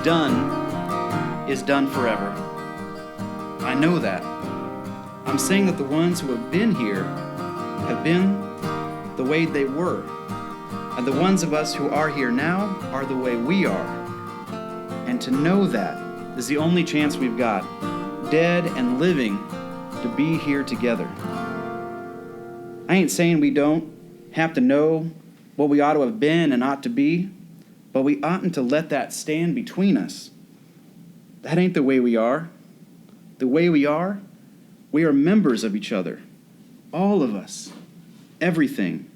done is done forever. I know that. I'm saying that the ones who have been here have been the way they were. And the ones of us who are here now are the way we are. And to know that is the only chance we've got, dead and living, to be here together. I ain't saying we don't have to know what we ought to have been and ought to be, but we oughtn't to let that stand between us. That ain't the way we are. The way we are members of each other. All of us. Everything.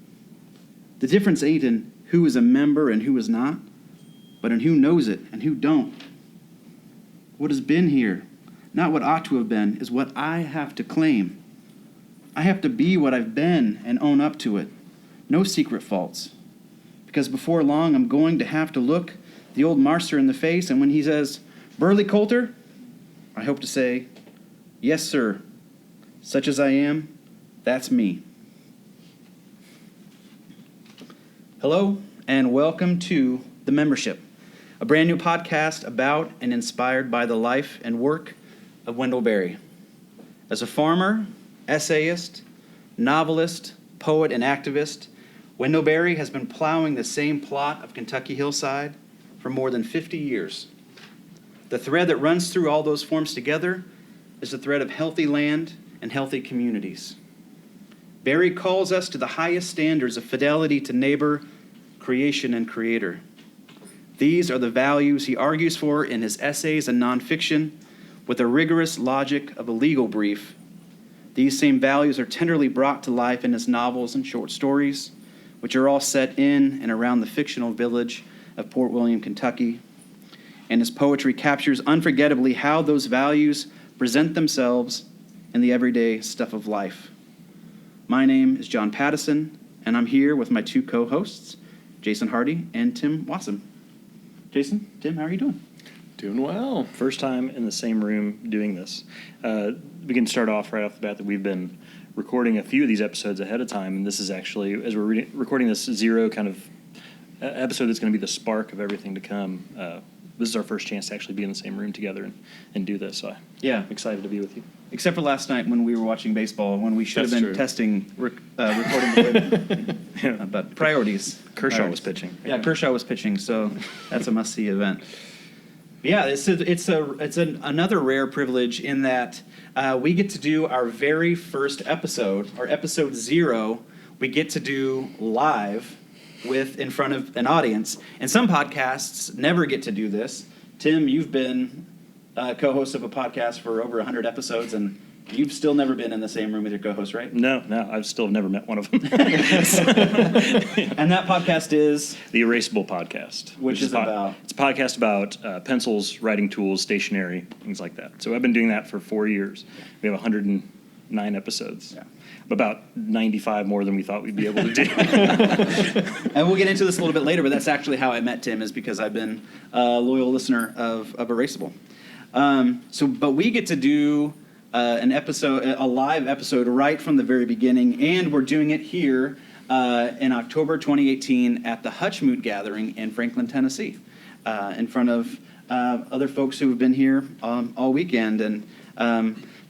The difference ain't in who is a member and who is not, but in who knows it and who don't. What has been here, not what ought to have been, is what I have to claim. I have to be what I've been and own up to it. No secret faults. Because before long, I'm going to have to look the old marster in the face, and when he says, "Burley Coulter," I hope to say, "Yes, sir. Such as I am, that's me." Hello, and welcome to The Membership, a brand new podcast about and inspired by the life and work of Wendell Berry. As a farmer, essayist, novelist, poet, and activist, Wendell Berry has been plowing the same plot of Kentucky hillside for more than 50 years. The thread that runs through all those forms together is the thread of healthy land and healthy communities. Berry calls us to the highest standards of fidelity to neighbor, creation, and creator. These are the values he argues for in his essays and nonfiction with the rigorous logic of a legal brief. These same values are tenderly brought to life in his novels and short stories, which are all set in and around the fictional village of Port William, Kentucky. And his poetry captures unforgettably how those values present themselves in the everyday stuff of life. My name is John Pattison, and I'm here with my two co-hosts, Jason Hardy and Tim Wasem. Jason, Tim, how are you doing? Doing well. First time in the same room doing this. We can start off right off the bat that we've been recording a few of these episodes ahead of time, and this is actually, as we're recording this zero kind of episode that's going to be the spark of everything to come, this is our first chance to actually be in the same room together and do this, so I'm excited to be with you. Except for last night when we were watching baseball, when we should have been testing recording equipment. But priorities. Kershaw was pitching. Yeah, Kershaw was pitching, so that's a must-see event. Yeah, it's another rare privilege in that we get to do our very first episode, or episode 0, we get to do live in front of an audience. And some podcasts never get to do this. Tim, you've been co-host of a podcast for over 100 episodes, and you've still never been in the same room with your co-host, right? No, I've still never met one of them. And that podcast is? The Erasable Podcast. Which is about? It's a podcast about pencils, writing tools, stationery, things like that. So I've been doing that for 4 years. We have 109 episodes. Yeah. About 95 more than we thought we'd be able to do. And we'll get into this a little bit later, but that's actually how I met Tim, is because I've been a loyal listener of Erasable. But we get to do a live episode right from the very beginning, and we're doing it here in October 2018 at the Hutchmoot Gathering in Franklin, Tennessee, in front of other folks who have been here all weekend. And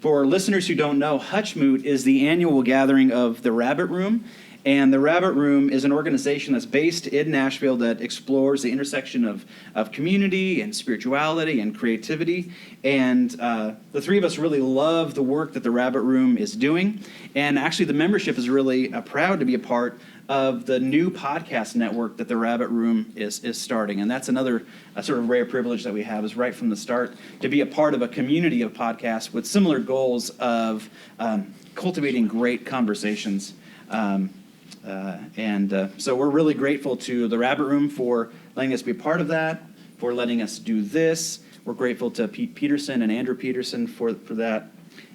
for listeners who don't know, Hutchmoot is the annual gathering of the Rabbit Room. And the Rabbit Room is an organization that's based in Nashville that explores the intersection of community and spirituality and creativity. And the three of us really love the work that the Rabbit Room is doing. And actually, the membership is really proud to be a part of the new podcast network that the Rabbit Room is starting. And that's another sort of rare privilege that we have, is right from the start to be a part of a community of podcasts with similar goals of cultivating great conversations. So we're really grateful to the Rabbit Room for letting us be a part of that, for letting us do this. We're grateful to Pete Peterson and Andrew Peterson for that.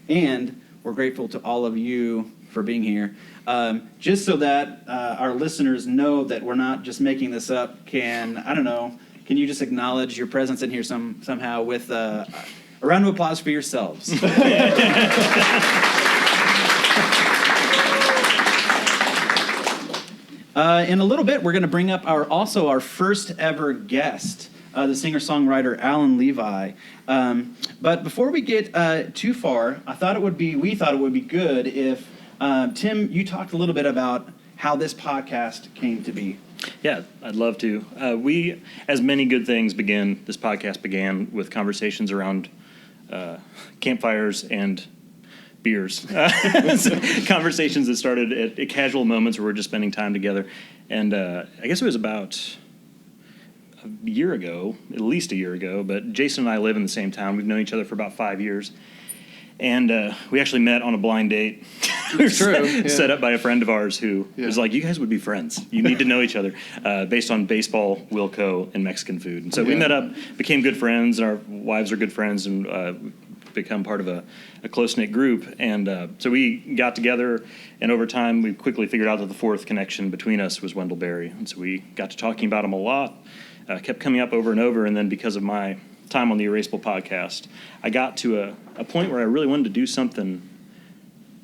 And we're grateful to all of you for being here. Just so that our listeners know that we're not just making this up, can you just acknowledge your presence in here somehow with a round of applause for yourselves? In a little bit, we're going to bring up our first ever guest. the singer-songwriter Allen Levi. But before we get too far, we thought it would be good if, Tim, you talked a little bit about how this podcast came to be. Yeah, I'd love to. We, as many good things this podcast began with conversations around campfires and beers. Conversations that started at casual moments where we're just spending time together. And I guess it was about a year ago, at least a year ago, but Jason and I live in the same town. We've known each other for about 5 years. And we actually met on a blind date. It's true. Yeah. Set up by a friend of ours who was like, you guys would be friends. You need to know each other, based on baseball, Wilco, and Mexican food. And so we met up, became good friends, and our wives are good friends, and become part of a close-knit group. And so we got together, and over time we quickly figured out that the fourth connection between us was Wendell Berry. And so we got to talking about him a lot, kept coming up over and over, and then because of my time on the Erasable podcast, I got to a point where I really wanted to do something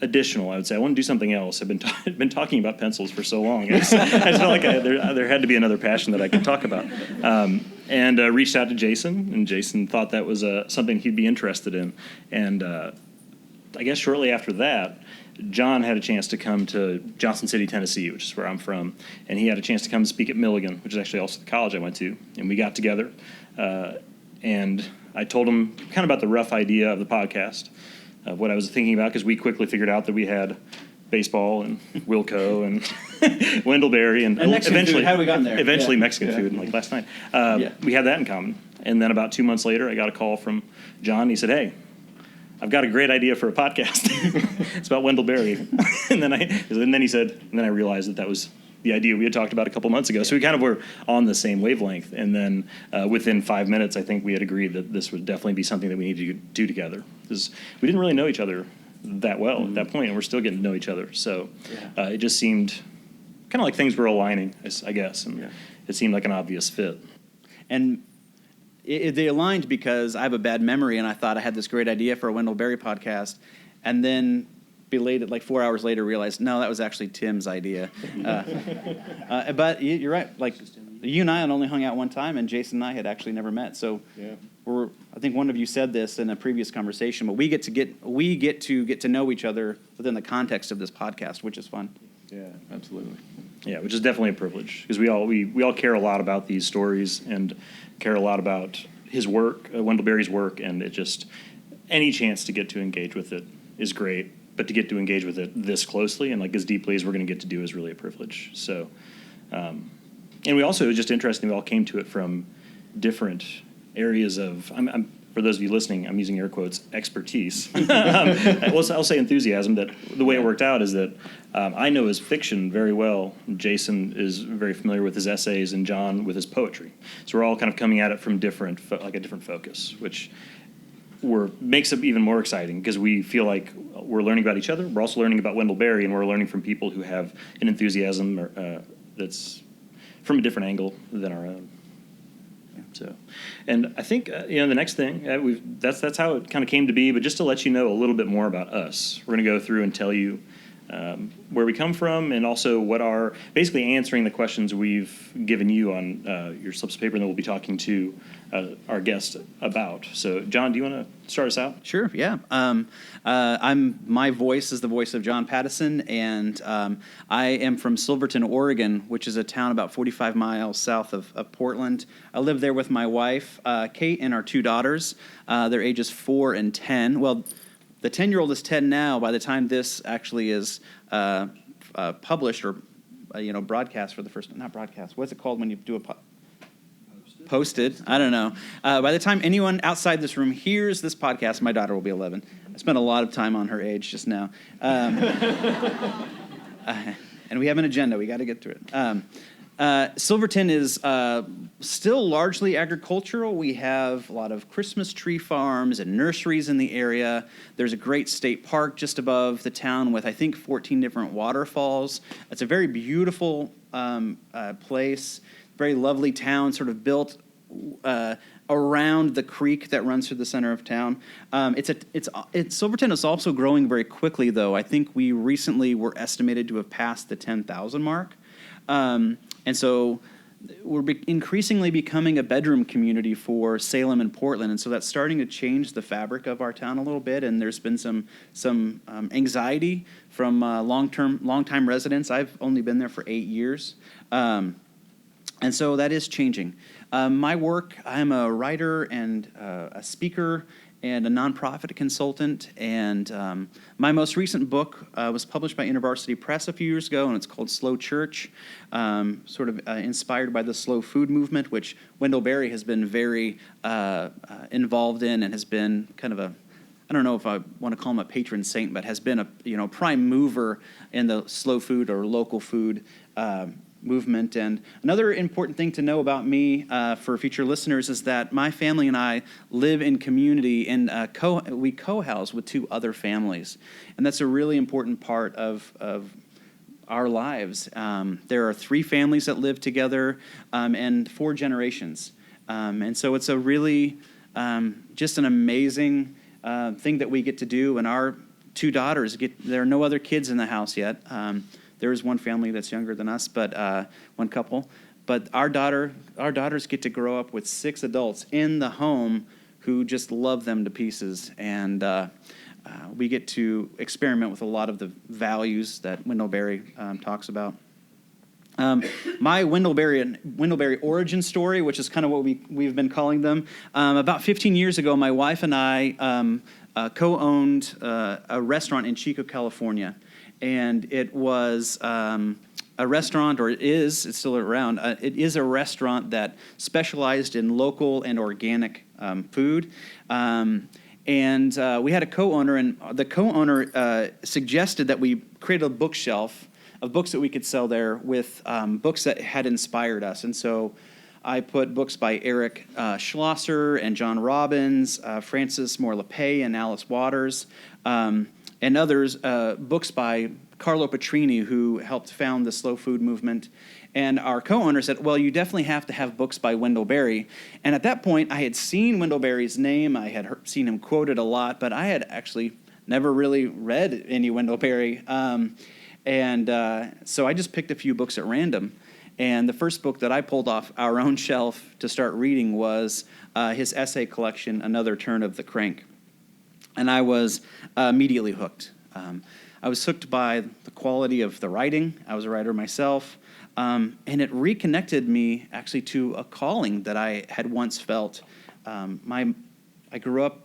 additional. I would say I want to do something else. I've been talking about pencils for so long. I just felt like there had to be another passion that I could talk about. And reached out to Jason, and Jason thought that was something he'd be interested in. And I guess shortly after that, John had a chance to come to Johnson City, Tennessee, which is where I'm from, and he had a chance to come speak at Milligan, which is actually also the college I went to. And we got together, and I told him kind of about the rough idea of the podcast, what I was thinking about, because we quickly figured out that we had baseball and Wilco and Wendell Berry and eventually, how we got there? Eventually Mexican food, and like last night. We had that in common. And then about 2 months later, I got a call from John. He said, "Hey, I've got a great idea for a podcast. It's about Wendell Berry." and then he said, and then I realized that was the idea we had talked about a couple months ago. So we kind of were on the same wavelength. And then within 5 minutes, I think we had agreed that this would definitely be something that we needed to do together, because we didn't really know each other that well at that point, and we're still getting to know each other. So it just seemed kind of like things were aligning, I guess, and it seemed like an obvious fit. And they aligned because I have a bad memory, and I thought I had this great idea for a Wendell Berry podcast, and then belated, like 4 hours later, realized, no, that was actually Tim's idea. But you're right. Like, you and I had only hung out one time, and Jason and I had actually never met. So I think one of you said this in a previous conversation, but we get to get to know each other within the context of this podcast, which is fun. Yeah, absolutely. Yeah, which is definitely a privilege, because we all care a lot about these stories and care a lot about his work, Wendell Berry's work, and it just, any chance to get to engage with it is great, but to get to engage with it this closely and like as deeply as we're going to get to do is really a privilege. So, and we also, it was just interesting, we all came to it from different areas of, for those of you listening, I'm using air quotes, expertise. I'll say enthusiasm. That the way it worked out is that I know his fiction very well. Jason is very familiar with his essays, and John with his poetry. So we're all kind of coming at it from a different focus, which makes it even more exciting, because we feel like we're learning about each other. We're also learning about Wendell Berry, and we're learning from people who have an enthusiasm that's from a different angle than our own. So, and I think the next thing that's how it kind of came to be. But just to let you know a little bit more about us, we're going to go through and tell you where we come from, and also what are basically answering the questions we've given you on your slips of paper, and then we'll be talking to our guest about. So, John, do you want to start us out? Sure. Yeah. My voice is the voice of John Pattison, and I am from Silverton, Oregon, which is a town about 45 miles south of Portland. I live there with my wife, Kate, and our two daughters. Their ages 4 and 10. Well, the 10-year-old is 10 now. By the time this actually is published or broadcast for the first, not broadcast. What's it called when you do a posted? I don't know. By the time anyone outside this room hears this podcast, my daughter will be 11. I spent a lot of time on her age just now. And we have an agenda. We got to get through it. Silverton is still largely agricultural. We have a lot of Christmas tree farms and nurseries in the area. There's a great state park just above the town with, I think, 14 different waterfalls. It's a very beautiful place, very lovely town, sort of built around the creek that runs through the center of town. Silverton is also growing very quickly, though. I think we recently were estimated to have passed the 10,000 mark. And so increasingly becoming a bedroom community for Salem and Portland, and so that's starting to change the fabric of our town a little bit. And there's been some anxiety from long-time residents. I've only been there for 8 years, and so that is changing. My work, I'm a writer and a speaker and a nonprofit consultant, and my most recent book was published by InterVarsity Press a few years ago, and it's called Slow Church, sort of inspired by the slow food movement, which Wendell Berry has been very involved in, and has been kind of I don't know if I want to call him a patron saint, but has been a prime mover in the slow food or local food movement. And another important thing to know about me for future listeners is that my family and I live in community, and we co-house with 2 other families, and that's a really important part of our lives. There are 3 families that live together, and 4 generations, and so it's a really just an amazing thing that we get to do. And our 2 daughters there are no other kids in the house yet. There is one family that's younger than us, but one couple. But our daughters get to grow up with 6 adults in the home who just love them to pieces, and we get to experiment with a lot of the values that Wendell Berry talks about. My Wendell Berry origin story, which is kind of what we've been calling them. About 15 years ago, my wife and I co-owned a restaurant in Chico, California. And it was a restaurant, or it's still around, it is a restaurant that specialized in local and organic food. And we had a co-owner, and the co-owner suggested that we create a bookshelf of books that we could sell there with books that had inspired us. And so I put books by Eric Schlosser and John Robbins, Frances Moore LePay and Alice Waters, and others, books by Carlo Petrini, who helped found the slow food movement. And our co-owner said, well, you definitely have to have books by Wendell Berry. And at that point, I had seen Wendell Berry's name. I had seen him quoted a lot, but I had actually never really read any Wendell Berry. So I just picked a few books at random. And the first book that I pulled off our own shelf to start reading was his essay collection, Another Turn of the Crank. And I was immediately hooked. I was hooked by the quality of the writing. I was a writer myself. And it reconnected me actually to a calling that I had once felt. I grew up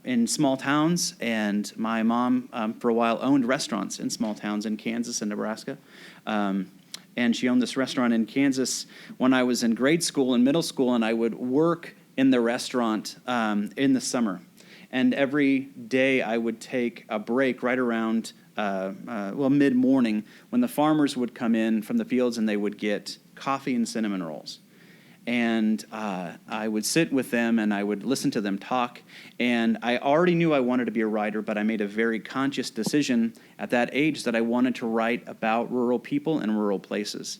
in small towns, and my mom for a while owned restaurants in small towns in Kansas and Nebraska. And she owned this restaurant in Kansas when I was in grade school and middle school, and I would work in the restaurant in the summer. And every day I would take a break right around, mid-morning, when the farmers would come in from the fields and they would get coffee and cinnamon rolls. And I would sit with them and I would listen to them talk. And I already knew I wanted to be a writer, but I made a very conscious decision at that age that I wanted to write about rural people and rural places.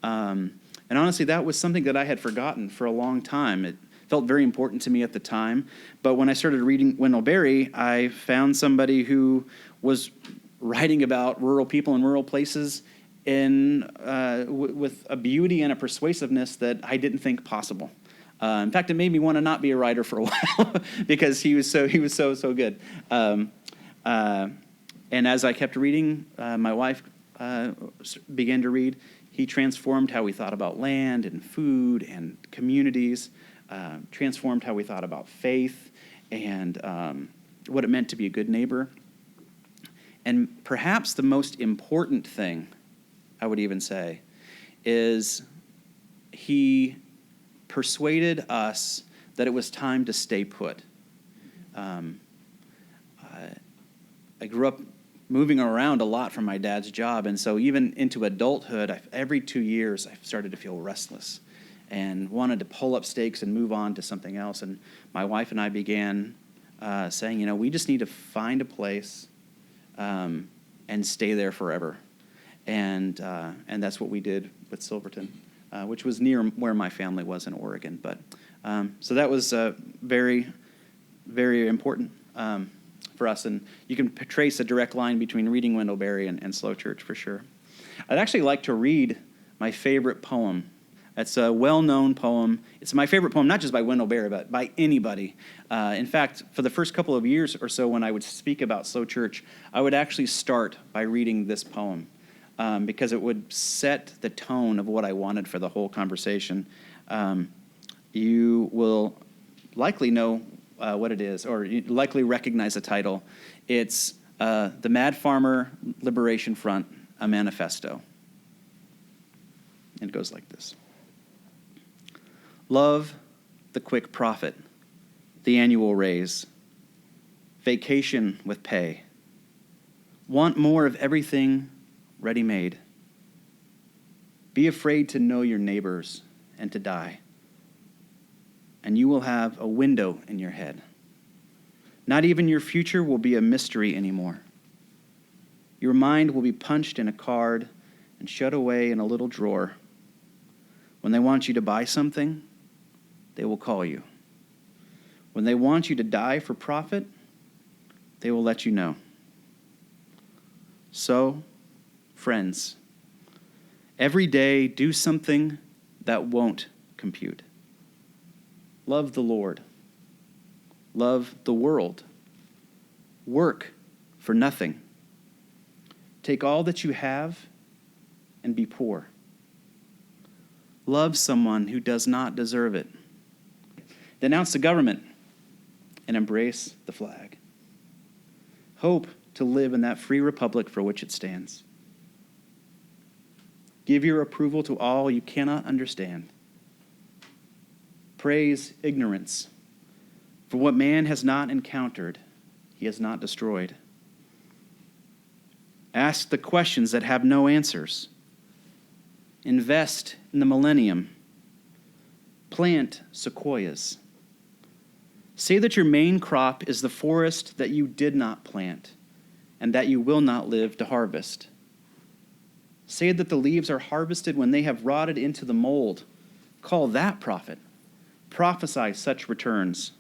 And honestly, that was something that I had forgotten for a long time. It felt very important to me at the time. But when I started reading Wendell Berry, I found somebody who was writing about rural people and rural places with a beauty and a persuasiveness that I didn't think possible. In fact, it made me want to not be a writer for a while because he was so good. And as I kept reading, my wife began to read. He transformed how we thought about land and food and communities. Transformed how we thought about faith and what it meant to be a good neighbor. And perhaps the most important thing, I would even say, is he persuaded us that it was time to stay put. I grew up moving around a lot from my dad's job, and so even into adulthood, every 2 years I started to feel restless and wanted to pull up stakes and move on to something else. And my wife and I began saying, we just need to find a place and stay there forever. And that's what we did with Silverton, which was near where my family was in Oregon. But so that was very, very important for us. And you can trace a direct line between reading Wendell Berry and Slow Church for sure. I'd actually like to read my favorite poem It's a well-known poem. It's my favorite poem, not just by Wendell Berry, but by anybody. In fact, for the first couple of years or so when I would speak about Slow Church, I would actually start by reading this poem because it would set the tone of what I wanted for the whole conversation. You will likely know what it is, or you likely recognize the title. It's The Mad Farmer Liberation Front, a Manifesto. And it goes like this. Love the quick profit, the annual raise, vacation with pay. Want more of everything ready-made. Be afraid to know your neighbors and to die. And you will have a window in your head. Not even your future will be a mystery anymore. Your mind will be punched in a card and shut away in a little drawer. When they want you to buy something, they will call you. When they want you to die for profit, they will let you know. So, friends, every day do something that won't compute. Love the Lord. Love the world. Work for nothing. Take all that you have and be poor. Love someone who does not deserve it. Denounce the government and embrace the flag. Hope to live in that free republic for which it stands. Give your approval to all you cannot understand. Praise ignorance, for what man has not encountered, he has not destroyed. Ask the questions that have no answers. Invest in the millennium. Plant sequoias. Say that your main crop is the forest that you did not plant and that you will not live to harvest. Say that the leaves are harvested when they have rotted into the mold. Call that profit. Prophesy such returns.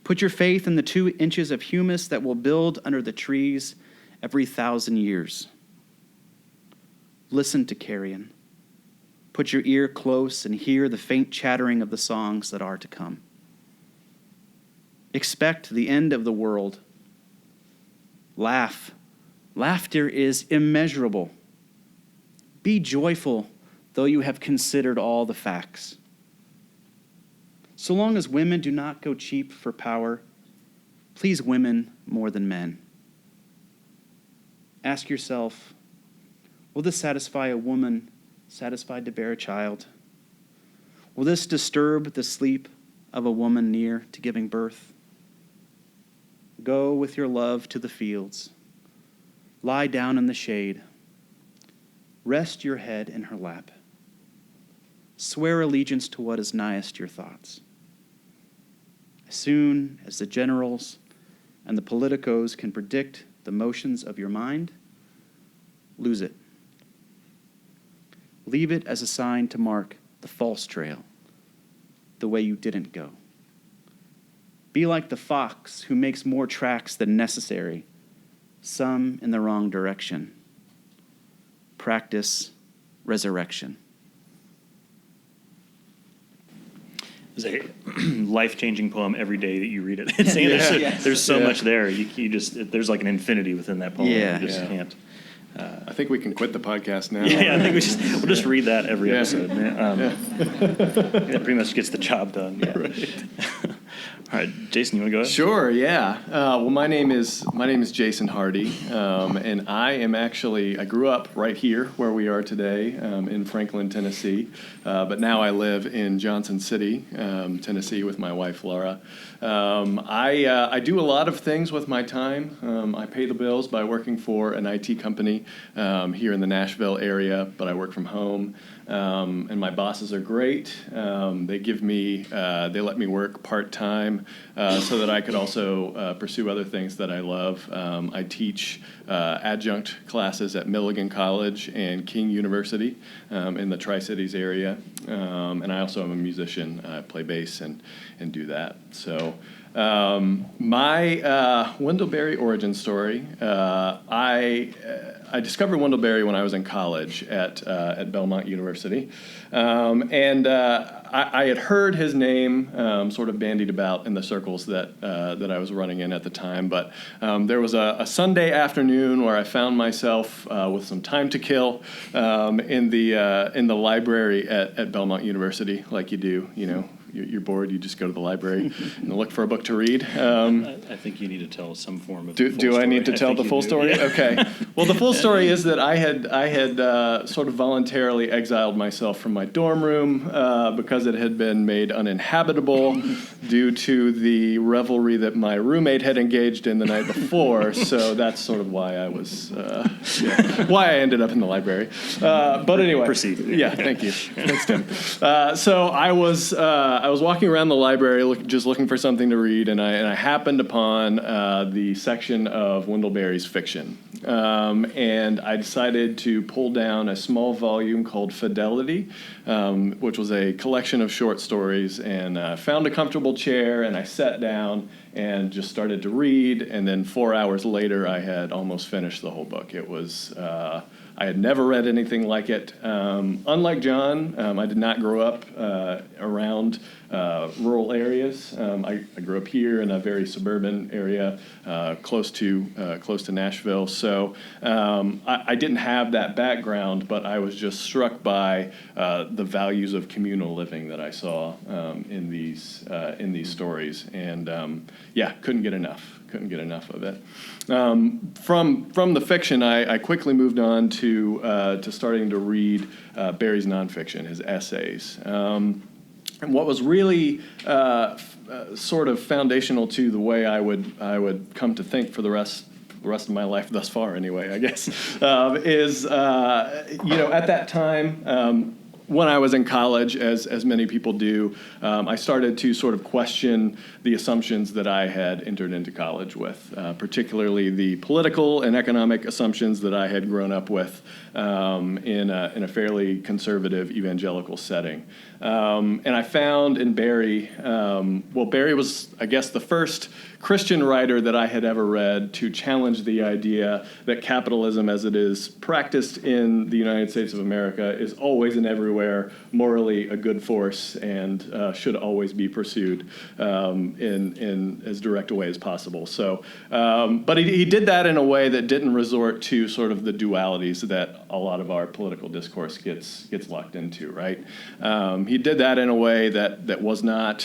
Put your faith in the 2 inches of humus that will build under the trees every 1,000 years. Listen to carrion. Put your ear close and hear the faint chattering of the songs that are to come. Expect the end of the world. Laugh. Laughter is immeasurable. Be joyful, though you have considered all the facts. So long as women do not go cheap for power, please women more than men. Ask yourself, will this satisfy a woman satisfied to bear a child? Will this disturb the sleep of a woman near to giving birth? Go with your love to the fields. Lie down in the shade. Rest your head in her lap. Swear allegiance to what is nighest your thoughts. As soon as the generals and the politicos can predict the motions of your mind, lose it. Leave it as a sign to mark the false trail, the way you didn't go. Be like the fox who makes more tracks than necessary, some in the wrong direction. Practice resurrection. It's a life-changing poem every day that you read it. There's so much there. You just there's like an infinity within that poem. Yeah. You just can't. I think we can quit the podcast now. Yeah, I think we'll just read that every episode. It pretty much gets the job done. Yeah. Right. All right, Jason, you want to go ahead? Sure, yeah. Well, my name is Jason Hardy, and I grew up right here where we are today in Franklin, Tennessee, but now I live in Johnson City, Tennessee, with my wife Laura. I do a lot of things with my time. I pay the bills by working for an IT company here in the Nashville area, but I work from home. And my bosses are great. They let me work part-time so that I could also pursue other things that I love. I teach adjunct classes at Milligan College and King University in the Tri-Cities area. And I also am a musician. I play bass and do that. So my Wendell Berry origin story, I discovered Wendell Berry when I was in college at Belmont University. University. I had heard his name sort of bandied about in the circles that I was running in at the time, but there was a Sunday afternoon where I found myself with some time to kill in the library at Belmont University, like you do, You're bored, you just go to the library and look for a book to read. I think you need to tell some form of Do story. I need to tell the full story? Yeah. Okay. Well, the full story is that I had sort of voluntarily exiled myself from my dorm room because it had been made uninhabitable due to the revelry that my roommate had engaged in the night before. So that's sort of why I was why I ended up in the library. But anyway, proceed. Yeah, thank you. Thanks, Tim. So I was walking around the library just looking for something to read, and I happened upon the section of Wendell Berry's fiction. And I decided to pull down a small volume called Fidelity, which was a collection of short stories, and found a comfortable chair, and I sat down and just started to read, and then 4 hours later, I had almost finished the whole book. It was... I had never read anything like it. Unlike John, I did not grow up around rural areas. I grew up here in a very suburban area, close to Nashville. So I didn't have that background, but I was just struck by the values of communal living that I saw in these stories, and couldn't get enough. Couldn't get enough of it. From the fiction, I quickly moved on to starting to read Berry's nonfiction, his essays. And what was really sort of foundational to the way I would come to think for the rest of my life thus far, anyway, I guess, is at that time. When I was in college, as many people do, I started to sort of question the assumptions that I had entered into college with, particularly the political and economic assumptions that I had grown up with in a fairly conservative evangelical setting. And I found in Berry, Berry was, I guess, the first Christian writer that I had ever read to challenge the idea that capitalism as it is practiced in the United States of America is always and everywhere morally a good force and should always be pursued in as direct a way as possible. So, but he did that in a way that didn't resort to sort of the dualities that a lot of our political discourse gets locked into, right? He did that in a way that was not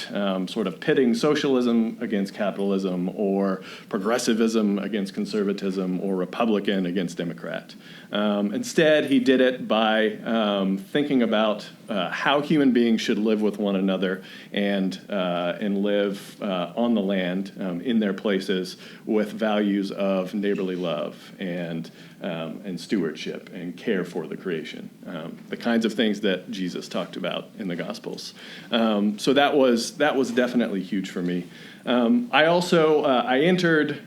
sort of pitting socialism against capitalism or progressivism against conservatism or Republican against Democrat. Instead, he did it by thinking about how human beings should live with one another and live on the land in their places with values of neighborly love and stewardship and care for the creation, the kinds of things that Jesus talked about in the Gospels. So that was definitely huge for me. I also entered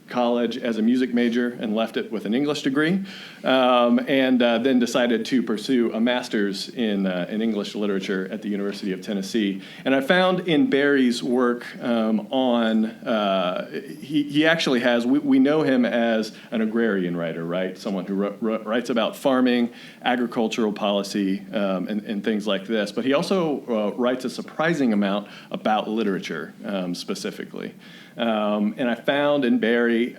college as a music major and left it with an English degree, and then decided to pursue a master's in English literature at the University of Tennessee. And I found in Berry's work he actually has, we know him as an agrarian writer, right? Someone who writes about farming, agricultural policy, and things like this. But he also writes a surprising amount about literature specifically. And I found in Berry,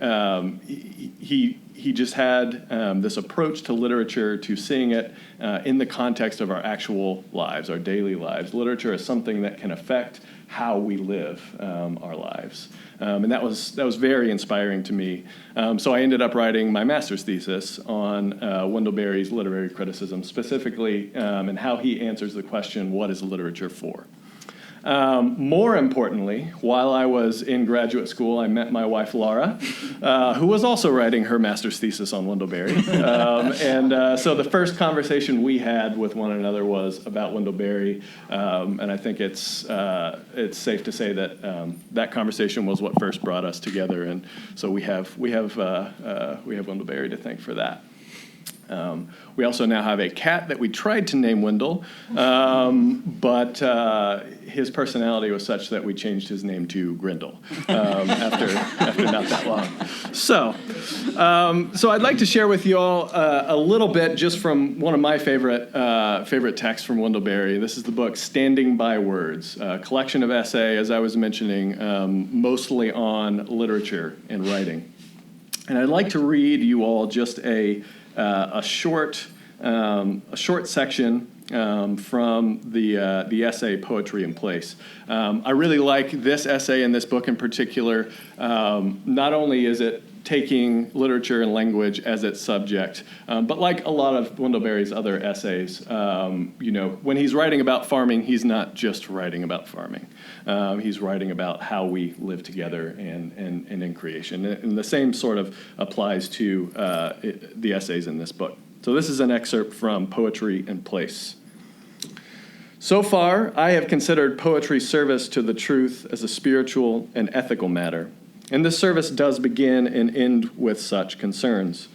he just had this approach to literature, to seeing it in the context of our actual lives, our daily lives. Literature is something that can affect how we live our lives. And that was very inspiring to me. So I ended up writing my master's thesis on Wendell Berry's literary criticism, specifically and how he answers the question, what is literature for? More importantly, while I was in graduate school, I met my wife, Laura, who was also writing her master's thesis on Wendell Berry. So the first conversation we had with one another was about Wendell Berry, and I think it's safe to say that that conversation was what first brought us together, and so we have Wendell Berry to thank for that. We also now have a cat that we tried to name Wendell, but his personality was such that we changed his name to Grindle after not that long. So I'd like to share with you all a little bit just from one of my favorite texts from Wendell Berry. This is the book Standing by Words, a collection of essay, as I was mentioning, mostly on literature and writing. And I'd like to read you all just a short section from the essay Poetry in Place. I really like this essay and this book in particular. Not only is it taking literature and language as its subject, but like a lot of Wendell Berry's other essays, when he's writing about farming, he's not just writing about farming. He's writing about how we live together and in creation. And the same sort of applies to the essays in this book. So this is an excerpt from Poetry in Place. So far, I have considered poetry's service to the truth as a spiritual and ethical matter, and this service does begin and end with such concerns.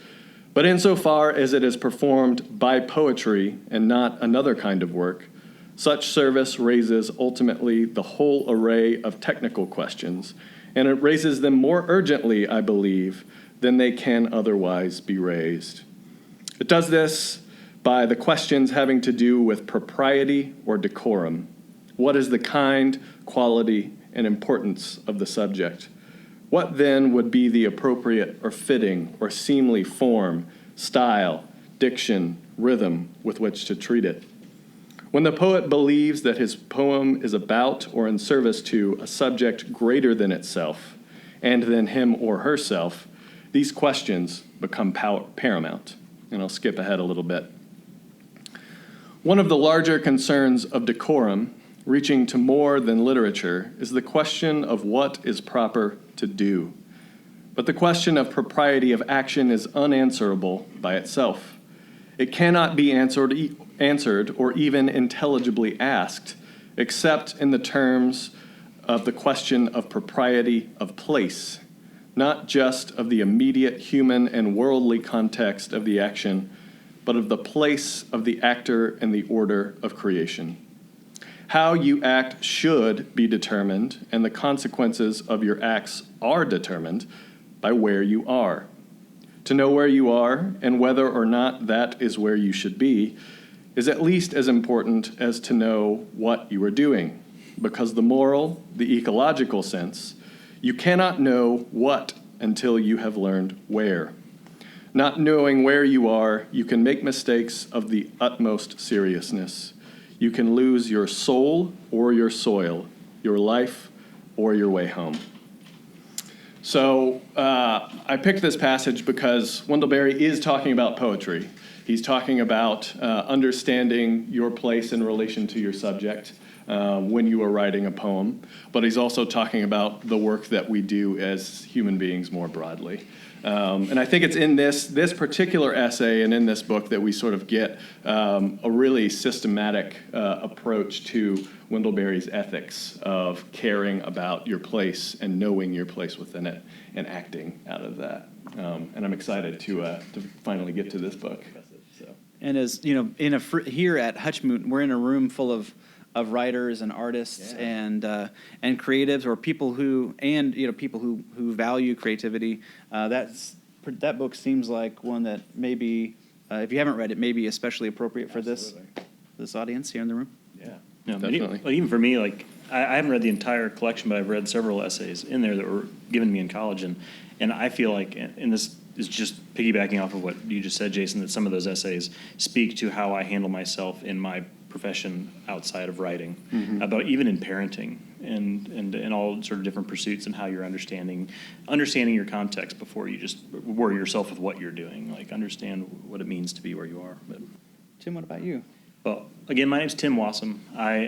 But insofar as it is performed by poetry and not another kind of work, such service raises ultimately the whole array of technical questions, and it raises them more urgently, I believe, than they can otherwise be raised. It does this by the questions having to do with propriety or decorum. What is the kind, quality, and importance of the subject? What then would be the appropriate or fitting or seemly form, style, diction, rhythm with which to treat it? When the poet believes that his poem is about or in service to a subject greater than itself and than him or herself, these questions become paramount. And I'll skip ahead a little bit. One of the larger concerns of decorum, reaching to more than literature, is the question of what is proper to do. But the question of propriety of action is unanswerable by itself. It cannot be answered or even intelligibly asked, except in the terms of the question of propriety of place, not just of the immediate human and worldly context of the action, but of the place of the actor in the order of creation. How you act should be determined, and the consequences of your acts are determined by where you are. To know where you are and whether or not that is where you should be is at least as important as to know what you are doing, because the moral, the ecological sense, you cannot know what until you have learned where. Not knowing where you are, you can make mistakes of the utmost seriousness. You can lose your soul or your soil, your life or your way home. So I picked this passage because Wendell Berry is talking about poetry. He's talking about understanding your place in relation to your subject when you are writing a poem, but he's also talking about the work that we do as human beings more broadly. And I think it's in this particular essay and in this book that we sort of get a really systematic approach to Wendell Berry's ethics of caring about your place and knowing your place within it and acting out of that. And I'm excited to finally get to this book. So. And as you know, here at Hutchmoot, we're in a room full of writers and artists and creatives, or people who value creativity. That book seems like one that maybe, if you haven't read it, may be especially appropriate for this audience here in the room. Yeah, definitely. Even for me, like I haven't read the entire collection, but I've read several essays in there that were given to me in college, and I feel like, and this is just piggybacking off of what you just said, Jason, that some of those essays speak to how I handle myself in my profession outside of writing, about even in parenting and all sort of different pursuits, and how you're understanding your context before you just worry yourself with what you're doing. Like, understand what it means to be where you are. But Tim, what about you? Well, again, my name's Tim Wasem. I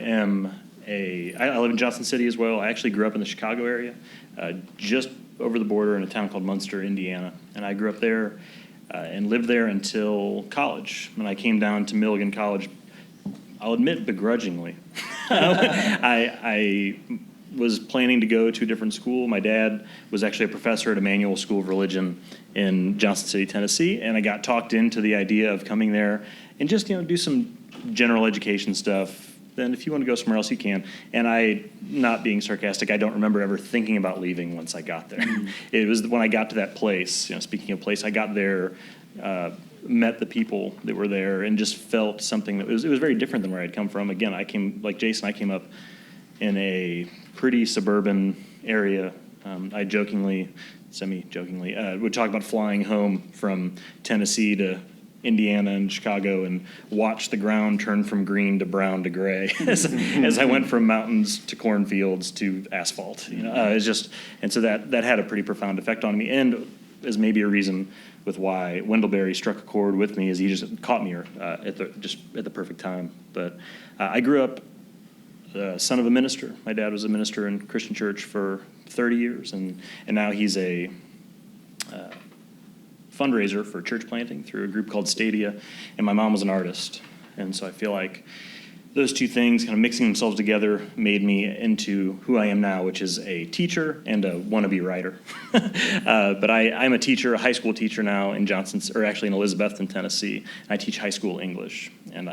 live in Johnson City as well. I actually grew up in the Chicago area, just over the border in a town called Munster, Indiana. And I grew up there and lived there until college. When I came down to Milligan College, I'll admit begrudgingly, I was planning to go to a different school. My dad was actually a professor at Emmanuel School of Religion in Johnson City, Tennessee, and I got talked into the idea of coming there and just, do some general education stuff. Then if you want to go somewhere else, you can. And I, not being sarcastic, I don't remember ever thinking about leaving once I got there. It was when I got to that place, speaking of place, I got there, met the people that were there, and just felt something that it was very different than where I'd come from. Again, I came, like Jason, I came up in a pretty suburban area. I semi-jokingly, would talk about flying home from Tennessee to Indiana and Chicago and watch the ground turn from green to brown to gray as I went from mountains to cornfields to asphalt. It's just, and so that had a pretty profound effect on me, and is maybe a reason with why Wendell Berry struck a chord with me, is he just caught me at the perfect time. But I grew up son of a minister. My dad was a minister in Christian church for 30 years, and now he's a fundraiser for church planting through a group called Stadia, and my mom was an artist. And so I feel like those two things kind of mixing themselves together made me into who I am now, which is a teacher and a wannabe writer. But I'm a teacher, a high school teacher now in in Elizabethton, Tennessee. And I teach high school English. And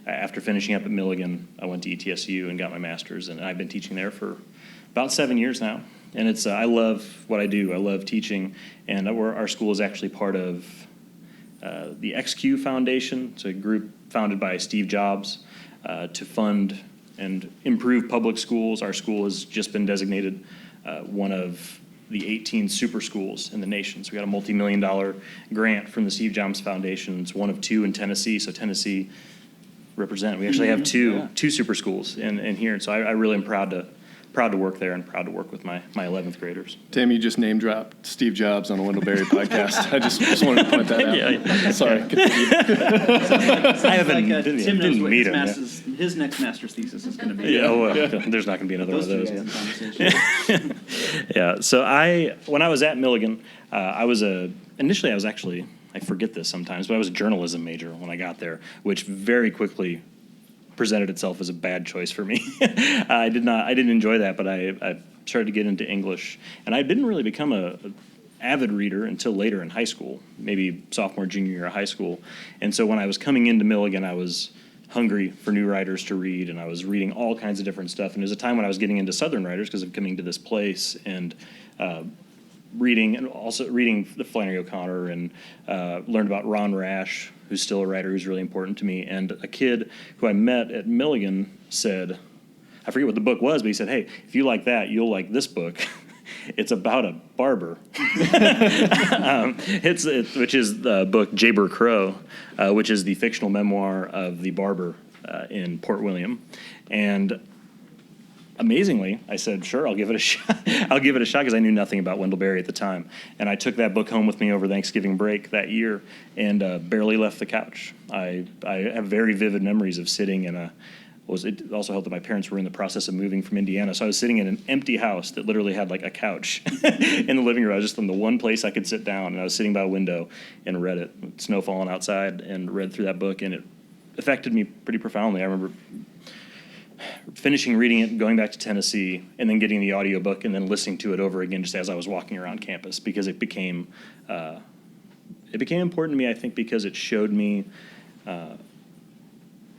after finishing up at Milligan, I went to ETSU and got my master's, and I've been teaching there for about 7 years now. And I love what I do. I love teaching, and our school is actually part of the XQ Foundation. It's a group founded by Steve Jobs to fund and improve public schools. Our school has just been designated one of the 18 super schools in the nation. So we got a multi-million-dollar grant from the Steve Jobs Foundation. It's one of 2 in Tennessee, so Tennessee represent. We actually have two super schools in here, and so I really am proud to work there and proud to work with my 11th graders. Tim, you just name dropped Steve Jobs on a Wendell Berry podcast. I just wanted to point that out. Yeah. Sorry. I haven't Tim knows what meet him. his next master's thesis is going to be. There's not going to be another Those one of two those. guys in conversation. Yeah. So when I was at Milligan, initially I was actually, I forget this sometimes, but I was a journalism major when I got there, which very quickly presented itself as a bad choice for me. I didn't enjoy that, but I started to get into English, and I didn't really become a avid reader until later in high school, maybe sophomore, junior year of high school. And so when I was coming into Milligan, I was hungry for new writers to read, and I was reading all kinds of different stuff. And there was a time when I was getting into Southern writers because of coming to this place and reading the Flannery O'Connor, and learned about Ron Rash, who's still a writer who's really important to me. And a kid who I met at Milligan said, I forget what the book was, but he said, hey, if you like that, you'll like this book. It's about a barber. Which is the book Jayber Crow, which is the fictional memoir of the barber in Port William. And amazingly, I said, sure, I'll give it a shot. I'll give it a shot because I knew nothing about Wendell Berry at the time. And I took that book home with me over Thanksgiving break that year and barely left the couch. I have very vivid memories of sitting in it also helped that my parents were in the process of moving from Indiana. So I was sitting in an empty house that literally had like a couch in the living room. I was just in the one place I could sit down, and I was sitting by a window and read it. Snow falling outside, and read through that book, and it affected me pretty profoundly. I remember finishing reading it, going back to Tennessee, and then getting the audiobook and then listening to it over again just as I was walking around campus, because it became important to me, I think, because it showed me,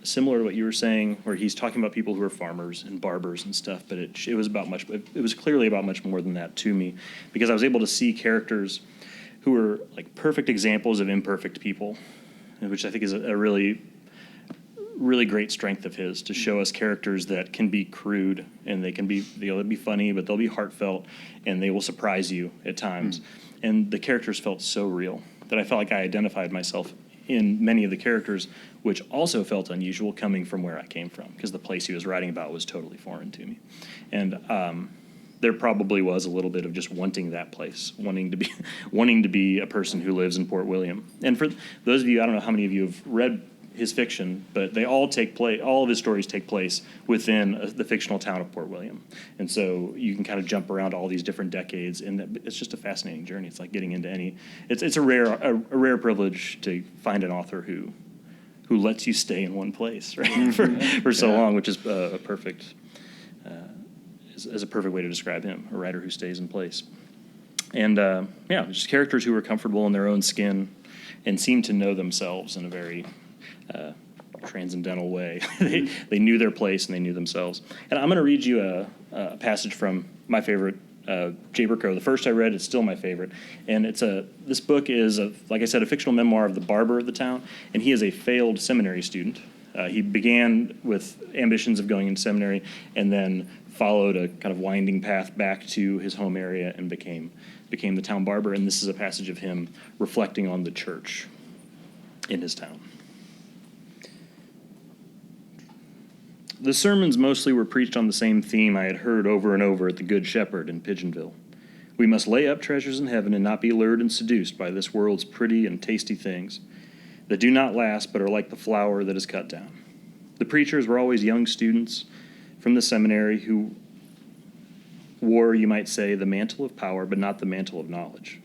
similar to what you were saying, where he's talking about people who are farmers and barbers and stuff, but it was clearly about much more than that to me, because I was able to see characters who were like perfect examples of imperfect people, which I think is a really great strength of his, to show us characters that can be crude, and they'll be funny, but they'll be heartfelt, and they will surprise you at times. And the characters felt so real that I felt like I identified myself in many of the characters, which also felt unusual coming from where I came from, because the place he was writing about was totally foreign to me. And there probably was a little bit of just wanting that place, wanting to be a person who lives in Port William. And for those of you, I don't know how many of you have read his fiction, but they all of his stories take place within the fictional town of Port William. And so you can kind of jump around all these different decades, and it's just a fascinating journey. It's like getting into it's a rare privilege to find an author who lets you stay in one place, right, for so long, which is a perfect as a perfect way to describe him, a writer who stays in place. And just characters who were comfortable in their own skin and seemed to know themselves in a very transcendental way. They knew their place and they knew themselves. And I'm going to read you a passage from my favorite, Jay Burko. The first I read, it's still my favorite. And this book is, like I said, a fictional memoir of the barber of the town, and he is a failed seminary student. He began with ambitions of going into seminary and then followed a kind of winding path back to his home area and became the town barber. And this is a passage of him reflecting on the church in his town. The sermons mostly were preached on the same theme I had heard over and over at the Good Shepherd in Pigeonville. We must lay up treasures in heaven and not be lured and seduced by this world's pretty and tasty things that do not last but are like the flower that is cut down. The preachers were always young students from the seminary who wore, you might say, the mantle of power, but not the mantle of knowledge.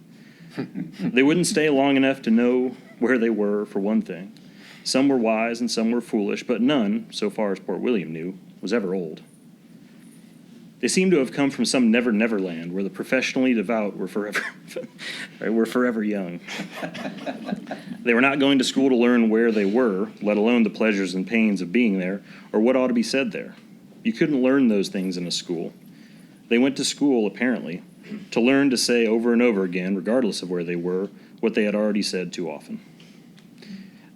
They wouldn't stay long enough to know where they were, for one thing. Some were wise and some were foolish, but none, so far as Port William knew, was ever old. They seemed to have come from some never land where the professionally devout were forever young. They were not going to school to learn where they were, let alone the pleasures and pains of being there, or what ought to be said there. You couldn't learn those things in a school. They went to school, apparently, to learn to say over and over again, regardless of where they were, what they had already said too often.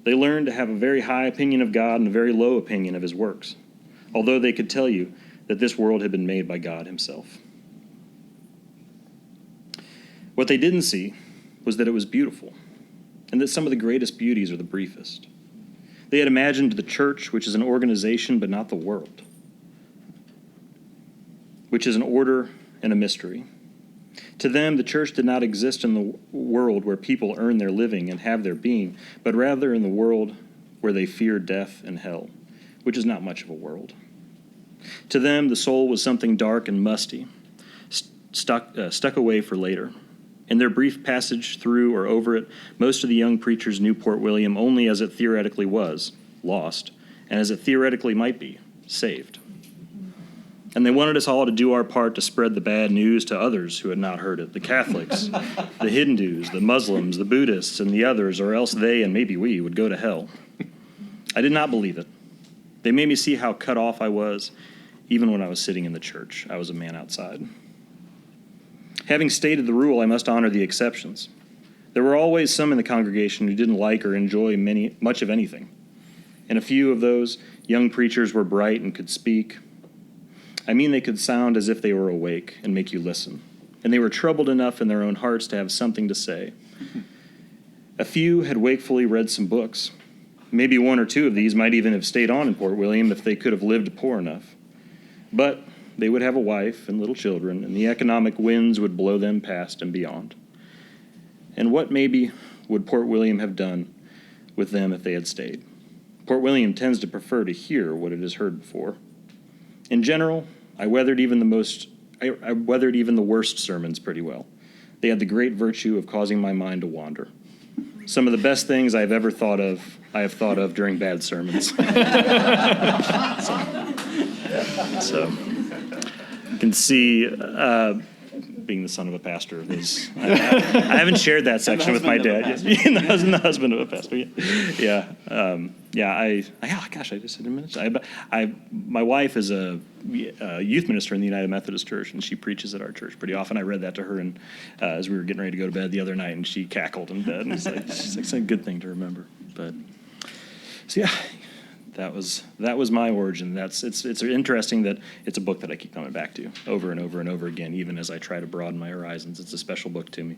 They learned to have a very high opinion of God and a very low opinion of his works, although they could tell you that this world had been made by God himself. What they didn't see was that it was beautiful, and that some of the greatest beauties are the briefest. They had imagined the church, which is an organization but not the world, which is an order and a mystery. To them, the church did not exist in the world where people earn their living and have their being, but rather in the world where they fear death and hell, which is not much of a world. To them, the soul was something dark and musty, stuck away for later. In their brief passage through or over it, most of the young preachers knew Port William only as it theoretically was, lost, and as it theoretically might be, saved. And they wanted us all to do our part to spread the bad news to others who had not heard it, the Catholics, the Hindus, the Muslims, the Buddhists, and the others, or else they, and maybe we, would go to hell. I did not believe it. They made me see how cut off I was, even when I was sitting in the church. I was a man outside. Having stated the rule, I must honor the exceptions. There were always some in the congregation who didn't like or enjoy much of anything. And a few of those young preachers were bright and could speak. I mean, they could sound as if they were awake and make you listen. And they were troubled enough in their own hearts to have something to say. A few had wakefully read some books. Maybe one or two of these might even have stayed on in Port William if they could have lived poor enough. But they would have a wife and little children, and the economic winds would blow them past and beyond. And what maybe would Port William have done with them if they had stayed? Port William tends to prefer to hear what it has heard before. In general, I weathered even the worst sermons pretty well. They had the great virtue of causing my mind to wander. Some of the best things I have thought of during bad sermons. So you can see, being the son of a pastor, I haven't shared that section with my dad. The husband of a pastor. Gosh, I just didn't mention. My wife is a youth minister in the United Methodist Church, and she preaches at our church pretty often. I read that to her, and as we were getting ready to go to bed the other night, and she cackled in bed. And she's like, it's a good thing to remember. But so yeah. That was my origin. It's interesting that it's a book that I keep coming back to over and over and over again, even as I try to broaden my horizons. It's a special book to me.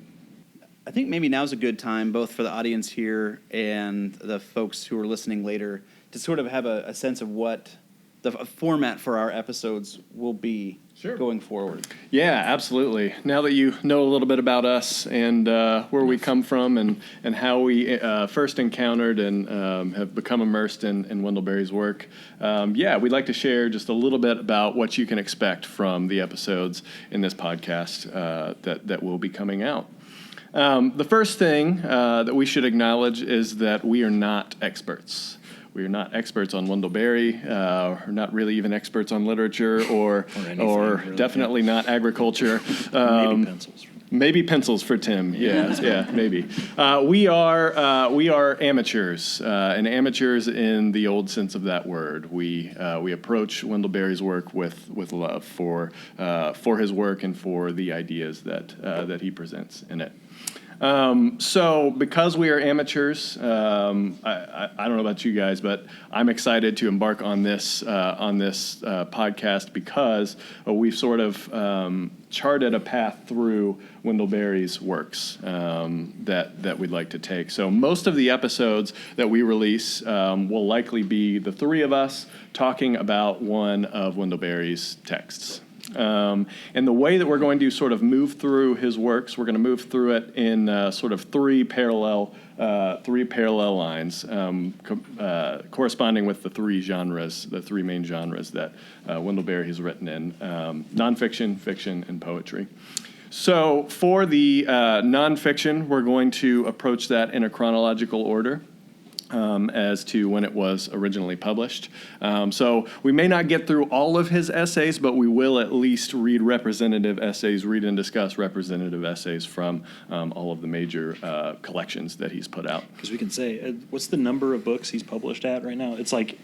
I think maybe now's a good time, both for the audience here and the folks who are listening later, to sort of have a sense of what the format for our episodes will be going forward. Yeah, absolutely. Now that you know a little bit about us and where we come from and how we first encountered and have become immersed in Wendell Berry's work, we'd like to share just a little bit about what you can expect from the episodes in this podcast that will be coming out. The first thing that we should acknowledge is that we are not experts. we are not experts on Wendell Berry, we're not really even experts on literature or anything, really. definitely not agriculture. Maybe pencils. Maybe pencils for Tim. Yeah, maybe. We are amateurs, and amateurs in the old sense of that word. We approach Wendell Berry's work with love for his work and for the ideas that he presents in it. So because we are amateurs, I don't know about you guys, but I'm excited to embark on this podcast because we've sort of charted a path through Wendell Berry's works that we'd like to take. So most of the episodes that we release will likely be the three of us talking about one of Wendell Berry's texts. And the way that we're going to sort of move through his works, we're going to move through it in sort of three parallel lines, corresponding with the three main genres that Wendell Berry has written in: nonfiction, fiction, and poetry. So for the nonfiction, we're going to approach that in a chronological order. As to when it was originally published. So we may not get through all of his essays, but we will at least read and discuss representative essays from all of the major collections that he's put out. Because we can say, what's the number of books he's published at right now? It's like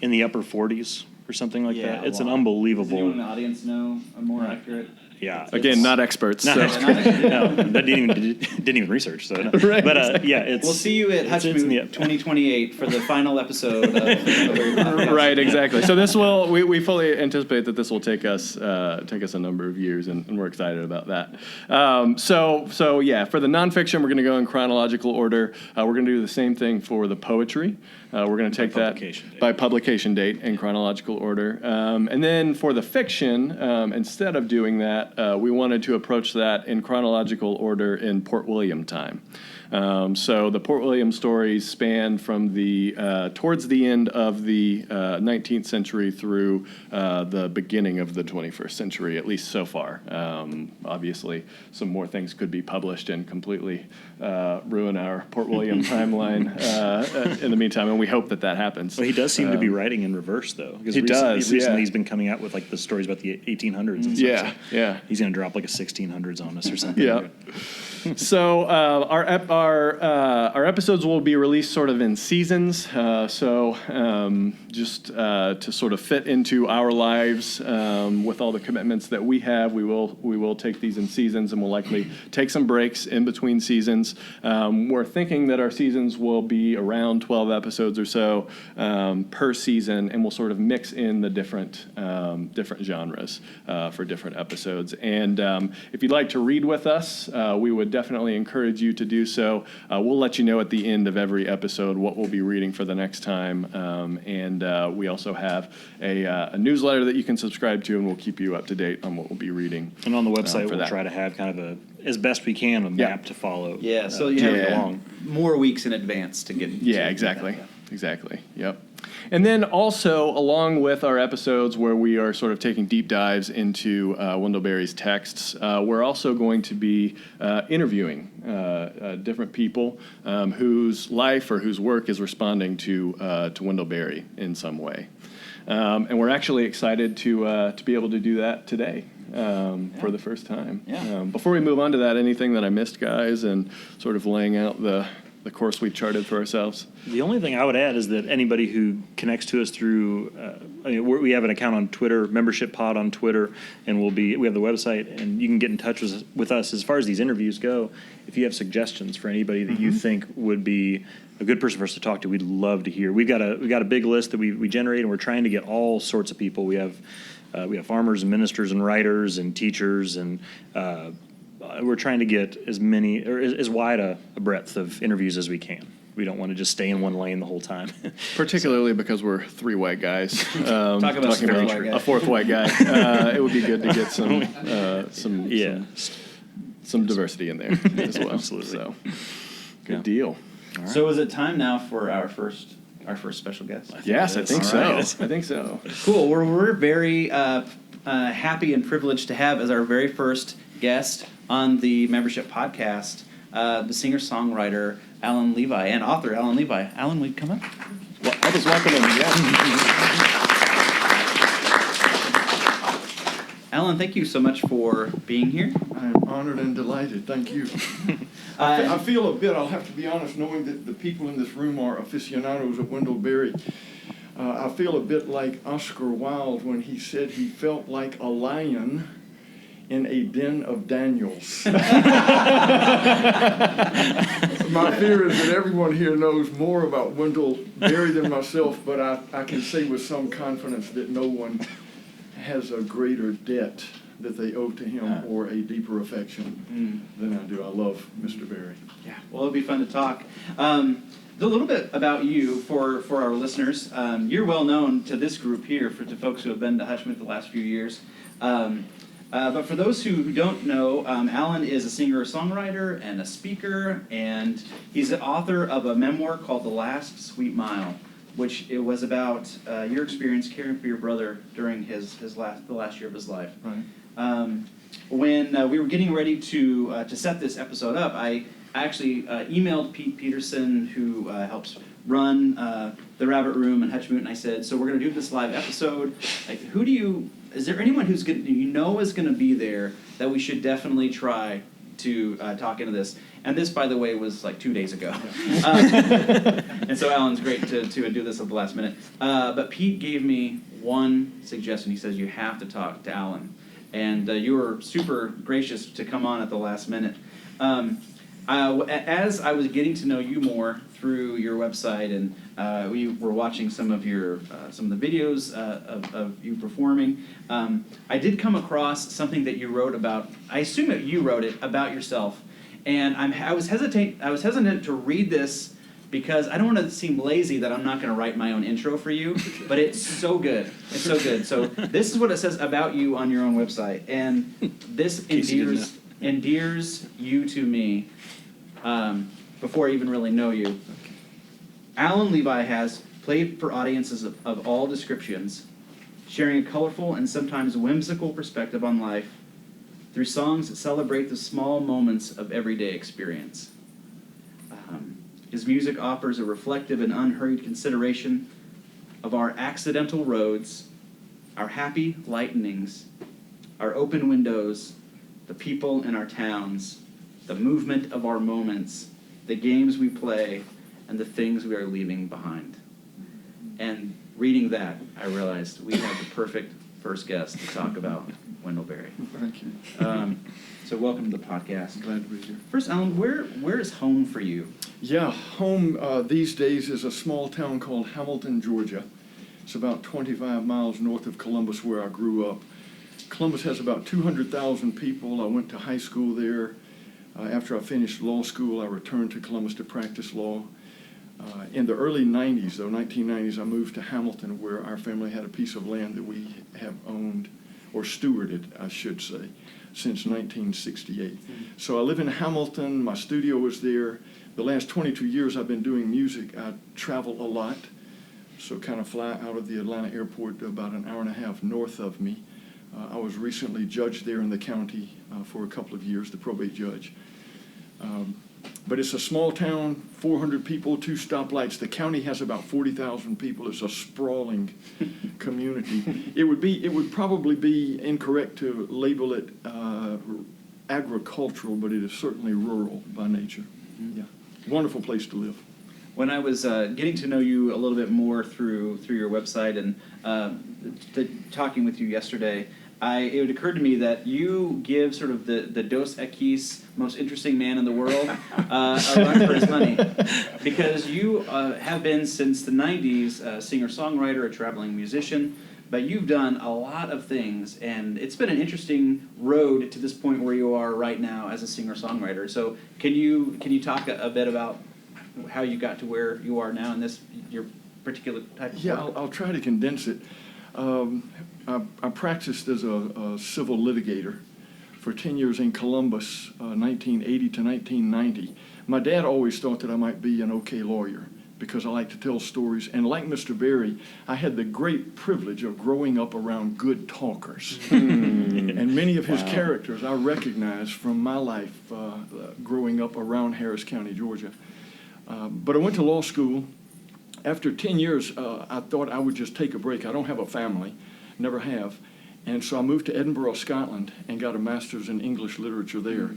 in the upper 40s or something like that. It's an unbelievable. Does anyone in the audience know a more accurate? Yeah. Again, not experts. No, that didn't even research. So, no. Right, But exactly. yeah, it's. We'll see you at Hutchmoot 2028 for the final episode of the podcast. Right, exactly. So this will we fully anticipate that this will take us a number of years, and we're excited about that. So yeah, for the nonfiction, we're going to go in chronological order. We're going to do the same thing for the poetry. We're going to take that by publication date in chronological order. And then for the fiction, instead of doing that, we wanted to approach that in chronological order in Port William time. So the Port William stories span from towards the end of the 19th century through the beginning of the 21st century, at least so far. Obviously, some more things could be published and completely ruin our Port William timeline in the meantime, and we hope that happens. Well, he does seem to be writing in reverse, though. He does. Recently, he's been coming out with like the stories about the 1800s and stuff. Yeah. He's going to drop like a 1600s on us or something. Yeah. So our episodes will be released sort of in seasons. Just to sort of fit into our lives with all the commitments that we have, we will take these in seasons, and we'll likely take some breaks in between seasons. We're thinking that our seasons will be around 12 episodes or so per season, and we'll sort of mix in the different genres for different episodes. And if you'd like to read with us, we would definitely encourage you to do so. We'll let you know at the end of every episode what we'll be reading for the next time. And we also have a newsletter that you can subscribe to, and we'll keep you up to date on what we'll be reading. And on the website, we'll try to have kind of as best we can, a map to follow. Yeah, so you have more weeks in advance to get. Yeah, exactly. Exactly. Yep. And then also, along with our episodes where we are sort of taking deep dives into Wendell Berry's texts, we're also going to be interviewing different people whose life or whose work is responding to Wendell Berry in some way. And we're actually excited to be able to do that today. For the first time. Yeah. Before we move on to that, anything that I missed, guys, and sort of laying out the course we've charted for ourselves? The only thing I would add is that anybody who connects to us through, we have an account on Twitter, Membership Pod on Twitter, and we have the website, and you can get in touch with us as far as these interviews go. If you have suggestions for anybody that you think would be a good person for us to talk to, we'd love to hear. We've got a big list that we generate, and we're trying to get all sorts of people. We have farmers and ministers and writers and teachers, and we're trying to get as many or as wide a breadth of interviews as we can. We don't want to just stay in one lane the whole time. Particularly because we're three white guys. Talk about a fourth white guy. It would be good to get some diversity in there as well. Absolutely. So, good deal. Right. So is it time now for our first special guest? Yes, I think so. Right. I think so. Cool. We're very happy and privileged to have as our very first guest on the Membership Podcast the singer-songwriter Allen Levi and author Allen Levi. Allen, will you come up? Well, Help us welcome him. Yeah. Alan, thank you so much for being here. I am honored and delighted. Thank you. I feel a bit, I'll have to be honest, knowing that the people in this room are aficionados of Wendell Berry. I feel a bit like Oscar Wilde when he said he felt like a lion in a den of Daniels. My fear is that everyone here knows more about Wendell Berry than myself, but I can say with some confidence that no one has a greater debt that they owe to him or a deeper affection than I do. I love Mr. Berry. Yeah, well, it'll be fun to talk. A little bit about you for our listeners. You're well known to this group here, to folks who have been to Hutchmoot the last few years. But for those who don't know, Alan is a singer-songwriter and a speaker, and he's the author of a memoir called The Last Sweet Mile, which it was about your experience caring for your brother during the last year of his life. Right. When we were getting ready to set this episode up, I actually emailed Pete Peterson, who helps run the Rabbit Room in Hutchmoot, and I said, so we're going to do this live episode. Like, is there anyone who's is going to be there that we should definitely try to talk into this? And this, by the way, was like 2 days ago. And so Alan's great to do this at the last minute. But Pete gave me one suggestion. He says, you have to talk to Alan. And you were super gracious to come on at the last minute. As I was getting to know you more through your website, and we were watching some of the videos of you performing, I did come across something that you wrote about. I assume that you wrote it about yourself, and I was hesitant to read this because I don't want to seem lazy that I'm not going to write my own intro for you, but it's so good. It's so good. So this is what it says about you on your own website, and this endears you to me before I even really know you. Allen Levi has played for audiences of all descriptions, sharing a colorful and sometimes whimsical perspective on life through songs that celebrate the small moments of everyday experience. His music offers a reflective and unhurried consideration of our accidental roads, our happy lightnings, our open windows, the people in our towns, the movement of our moments, the games we play, and the things we are leaving behind. And reading that, I realized we had the perfect first guest to talk about Wendell Berry. Thank you. So welcome to the podcast. Glad to be here. First, Alan, where is home for you? Yeah, home these days is a small town called Hamilton, Georgia. It's about 25 miles north of Columbus, where I grew up. Columbus has about 200,000 people. I went to high school there. After I finished law school, I returned to Columbus to practice law. In the early 90s, though, 1990s, I moved to Hamilton, where our family had a piece of land that we have owned, or stewarded, I should say, since 1968. So I live in Hamilton. My studio was there. The last 22 years I've been doing music. I travel a lot, so kind of fly out of the Atlanta airport about an hour and a half north of me. I was recently judged there in the county for a couple of years, the probate judge. But it's a small town, 400 people, 2 stoplights. The county has about 40,000 people. It's a sprawling community. It would probably be incorrect to label it agricultural, but it is certainly rural by nature. Yeah, wonderful place to live. When I was getting to know you a little bit more through your website and talking with you yesterday, it occurred to me that you give sort of the Dos Equis, most interesting man in the world, a run for his money. Because you have been, since the 90s, a singer-songwriter, a traveling musician, but you've done a lot of things, and it's been an interesting road to this point where you are right now as a singer-songwriter. So can you talk a bit about how you got to where you are now in your particular type of work? Yeah, I'll try to condense it. I practiced as a civil litigator for 10 years in Columbus, 1980 to 1990. My dad always thought that I might be an okay lawyer because I like to tell stories. And like Mr. Berry, I had the great privilege of growing up around good talkers. And many of his characters I recognize from my life growing up around Harris County, Georgia. But I went to law school. after 10 years, I thought I would just take a break. I don't have a family, never have. And so I moved to Edinburgh, Scotland, and got a master's in English literature there.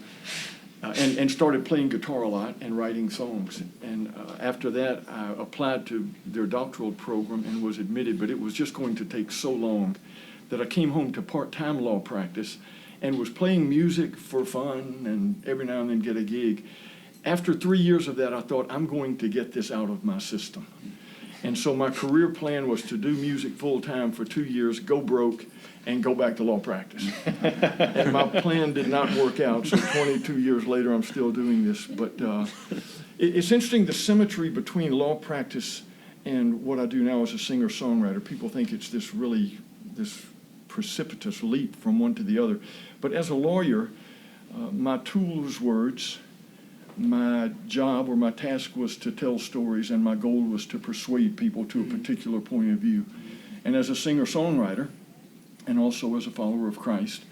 And started playing guitar a lot and writing songs. And after that, I applied to their doctoral program and was admitted, but it was just going to take so long that I came home to part-time law practice and was playing music for fun and every now and then get a gig. After 3 years of that, I thought, I'm going to get this out of my system. And so my career plan was to do music full-time for 2 years, go broke, and go back to law practice. And my plan did not work out, so 22 years later, I'm still doing this. But it's interesting, the symmetry between law practice and what I do now as a singer-songwriter. People think it's this precipitous leap from one to the other. But as a lawyer, my tool was words. My job or my task was to tell stories, and my goal was to persuade people to a particular point of view. And as a singer-songwriter, and also as a follower of Christ,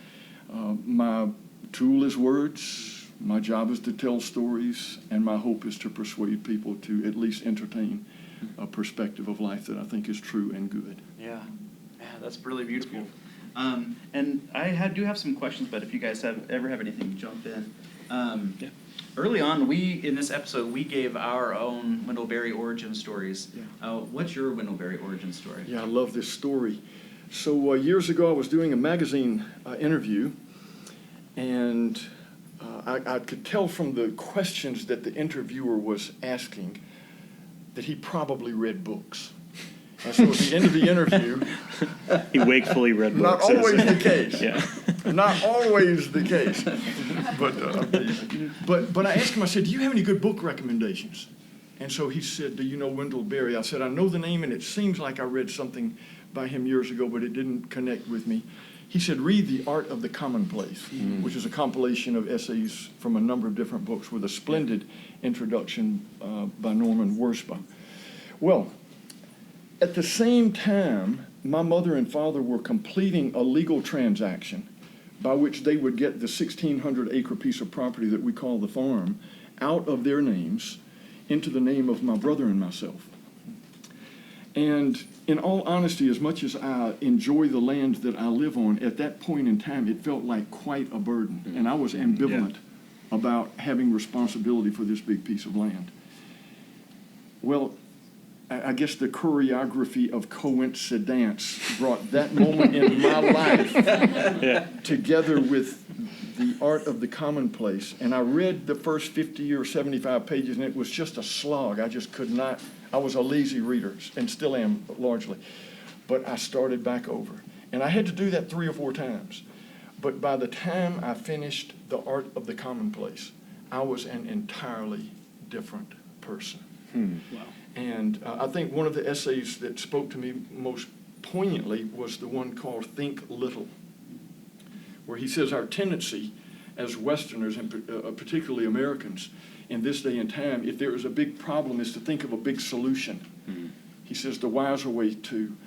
my tool is words, my job is to tell stories, and my hope is to persuade people to at least entertain a perspective of life that I think is true and good. Yeah, that's really beautiful. And I do have some questions, but if you guys ever have anything, jump in. Yeah. Early on, in this episode, we gave our own Wendellberry origin stories. Yeah. What's your Wendellberry origin story? Yeah, I love this story. So years ago, I was doing a magazine interview, and I could tell from the questions that the interviewer was asking that he probably read books. And so at the end of the interview... He wakefully read Not books. always the case. Yeah. Not always the case. But I asked him, I said, do you have any good book recommendations? And so he said, do you know Wendell Berry? I said, I know the name, and it seems like I read something by him years ago, but it didn't connect with me. He said, read The Art of the Commonplace, which is a compilation of essays from a number of different books with a splendid introduction by Norman Worspa. Well, at the same time, my mother and father were completing a legal transaction by which they would get the 1,600-acre piece of property that we call the farm out of their names into the name of my brother and myself. And in all honesty, as much as I enjoy the land that I live on, at that point in time, it felt like quite a burden. And I was ambivalent about having responsibility for this big piece of land. Well, I guess the choreography of coincidence brought that moment in my life together with The Art of the Commonplace. And I read the first 50 or 75 pages, and it was just a slog. I just could not. I was a lazy reader, and still am largely. But I started back over. And I had to do that 3 or 4 times. But by the time I finished The Art of the Commonplace, I was an entirely different person. Wow. And I think one of the essays that spoke to me most poignantly was the one called Think Little, where he says our tendency as Westerners, and particularly Americans, in this day and time, if there is a big problem, is to think of a big solution. He says the wiser way to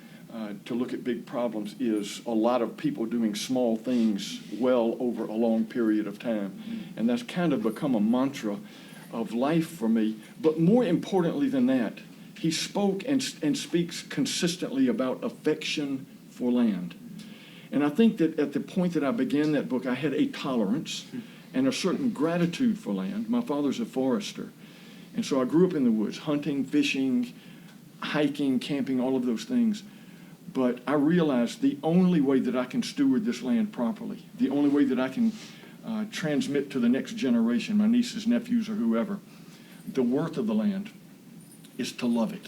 look at big problems is a lot of people doing small things well over a long period of time. And that's kind of become a mantra of life for me. But more importantly than that, he spoke and speaks consistently about affection for land. And I think that at the point that I began that book, I had a tolerance and a certain gratitude for land. My father's a forester. And so I grew up in the woods, hunting, fishing, hiking, camping, all of those things. But I realized the only way that I can steward this land properly, the only way that I can transmit to the next generation, my nieces, nephews, or whoever, the worth of the land is to love it.